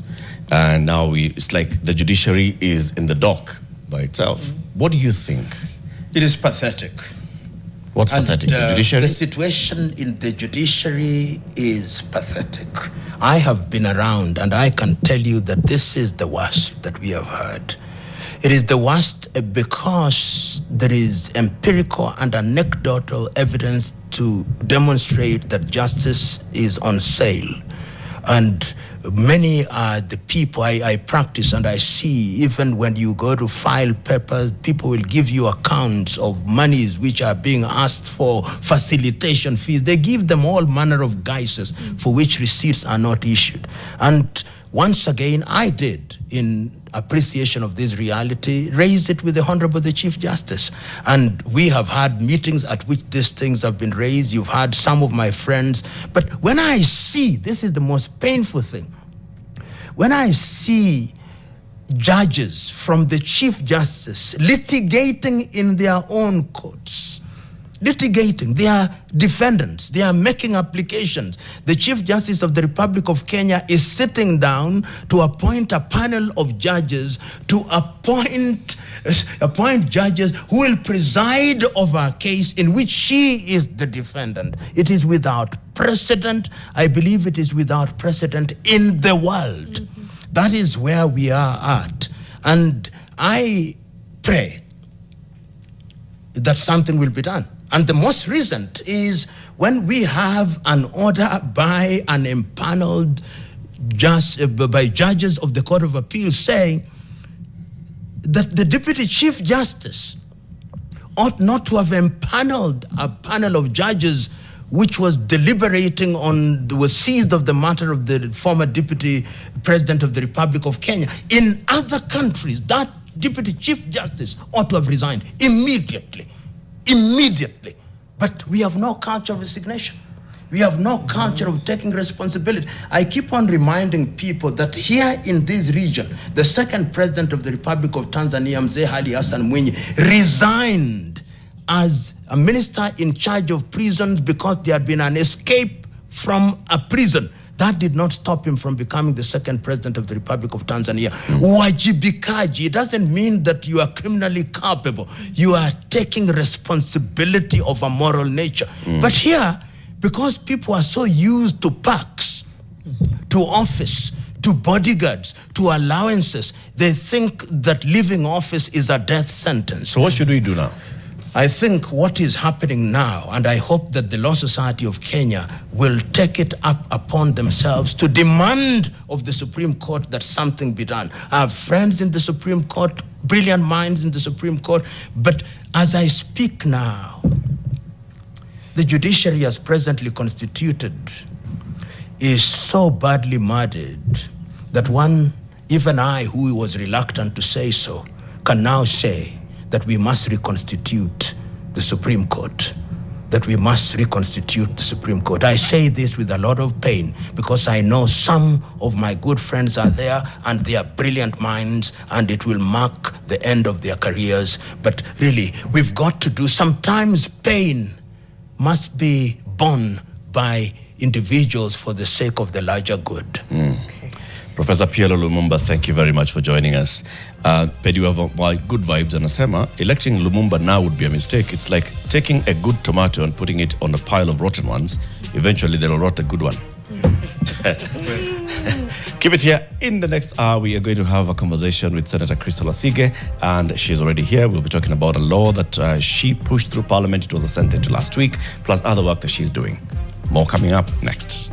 Speaker 1: and now it's like the judiciary is in the dock by itself. What do you think?
Speaker 3: It is pathetic.
Speaker 1: What's pathetic? The judiciary?
Speaker 3: The situation in the judiciary is pathetic. I have been around and I can tell you that this is the worst that we have heard. It is the worst because there is empirical and anecdotal evidence to demonstrate that justice is on sale. And many are the people I practice and I see, even when you go to file papers, people will give you accounts of monies which are being asked for facilitation fees. They give them all manner of guises for which receipts are not issued. And once again, I did, in appreciation of this reality, raised it with the Honorable the Chief Justice. And we have had meetings at which these things have been raised. You've had some of my friends. But when I see, this is the most painful thing, when I see judges from the Chief Justice litigating in their own courts, they are defendants, they are making applications. The Chief Justice of the Republic of Kenya is sitting down to appoint a panel of judges to appoint judges who will preside over a case in which she is the defendant. It is without precedent. I believe it is without precedent in the world. That is where we are at. And I pray that something will be done. And the most recent is when we have an order by an impaneled by judges of the Court of Appeal saying that the Deputy Chief Justice ought not to have impaneled a panel of judges which was deliberating was seized of the matter of the former Deputy President of the Republic of Kenya. In other countries, that Deputy Chief Justice ought to have resigned immediately. But we have no culture of resignation. We have no culture of taking responsibility. I keep on reminding people that here in this region, the second president of the Republic of Tanzania, Mzee Ali Hassan Mwinyi, resigned as a minister in charge of prisons because there had been an escape from a prison. That did not stop him from becoming the second president of the Republic of Tanzania. Wajibikaji, it doesn't mean that you are criminally culpable. You are taking responsibility of a moral nature. But here, because people are so used to perks, to office, to bodyguards, to allowances, they think that leaving office is a death sentence.
Speaker 1: So what should we do now?
Speaker 3: I think what is happening now, and I hope that the Law Society of Kenya will take it up upon themselves to demand of the Supreme Court that something be done. I have friends in the Supreme Court, brilliant minds in the Supreme Court, but as I speak now, the judiciary as presently constituted is so badly muddied that even I, who was reluctant to say so, can now say that we must reconstitute the Supreme Court. I say this with a lot of pain because I know some of my good friends are there and they are brilliant minds and it will mark the end of their careers. But really, we've got to do, sometimes pain must be borne by individuals for the sake of the larger good.
Speaker 1: Professor P.L.O. LUMUMBA, thank you very much for joining us. Pedi, you have good vibes, and Asema, electing LUMUMBA now would be a mistake. It's like taking a good tomato and putting it on a pile of rotten ones. Eventually, they'll rot a good one. Keep it here. In the next hour, we are going to have a conversation with Senator Crystal Asige, and she's already here. We'll be talking about a law that she pushed through Parliament. It was assented to last week, plus other work that she's doing. More coming up next.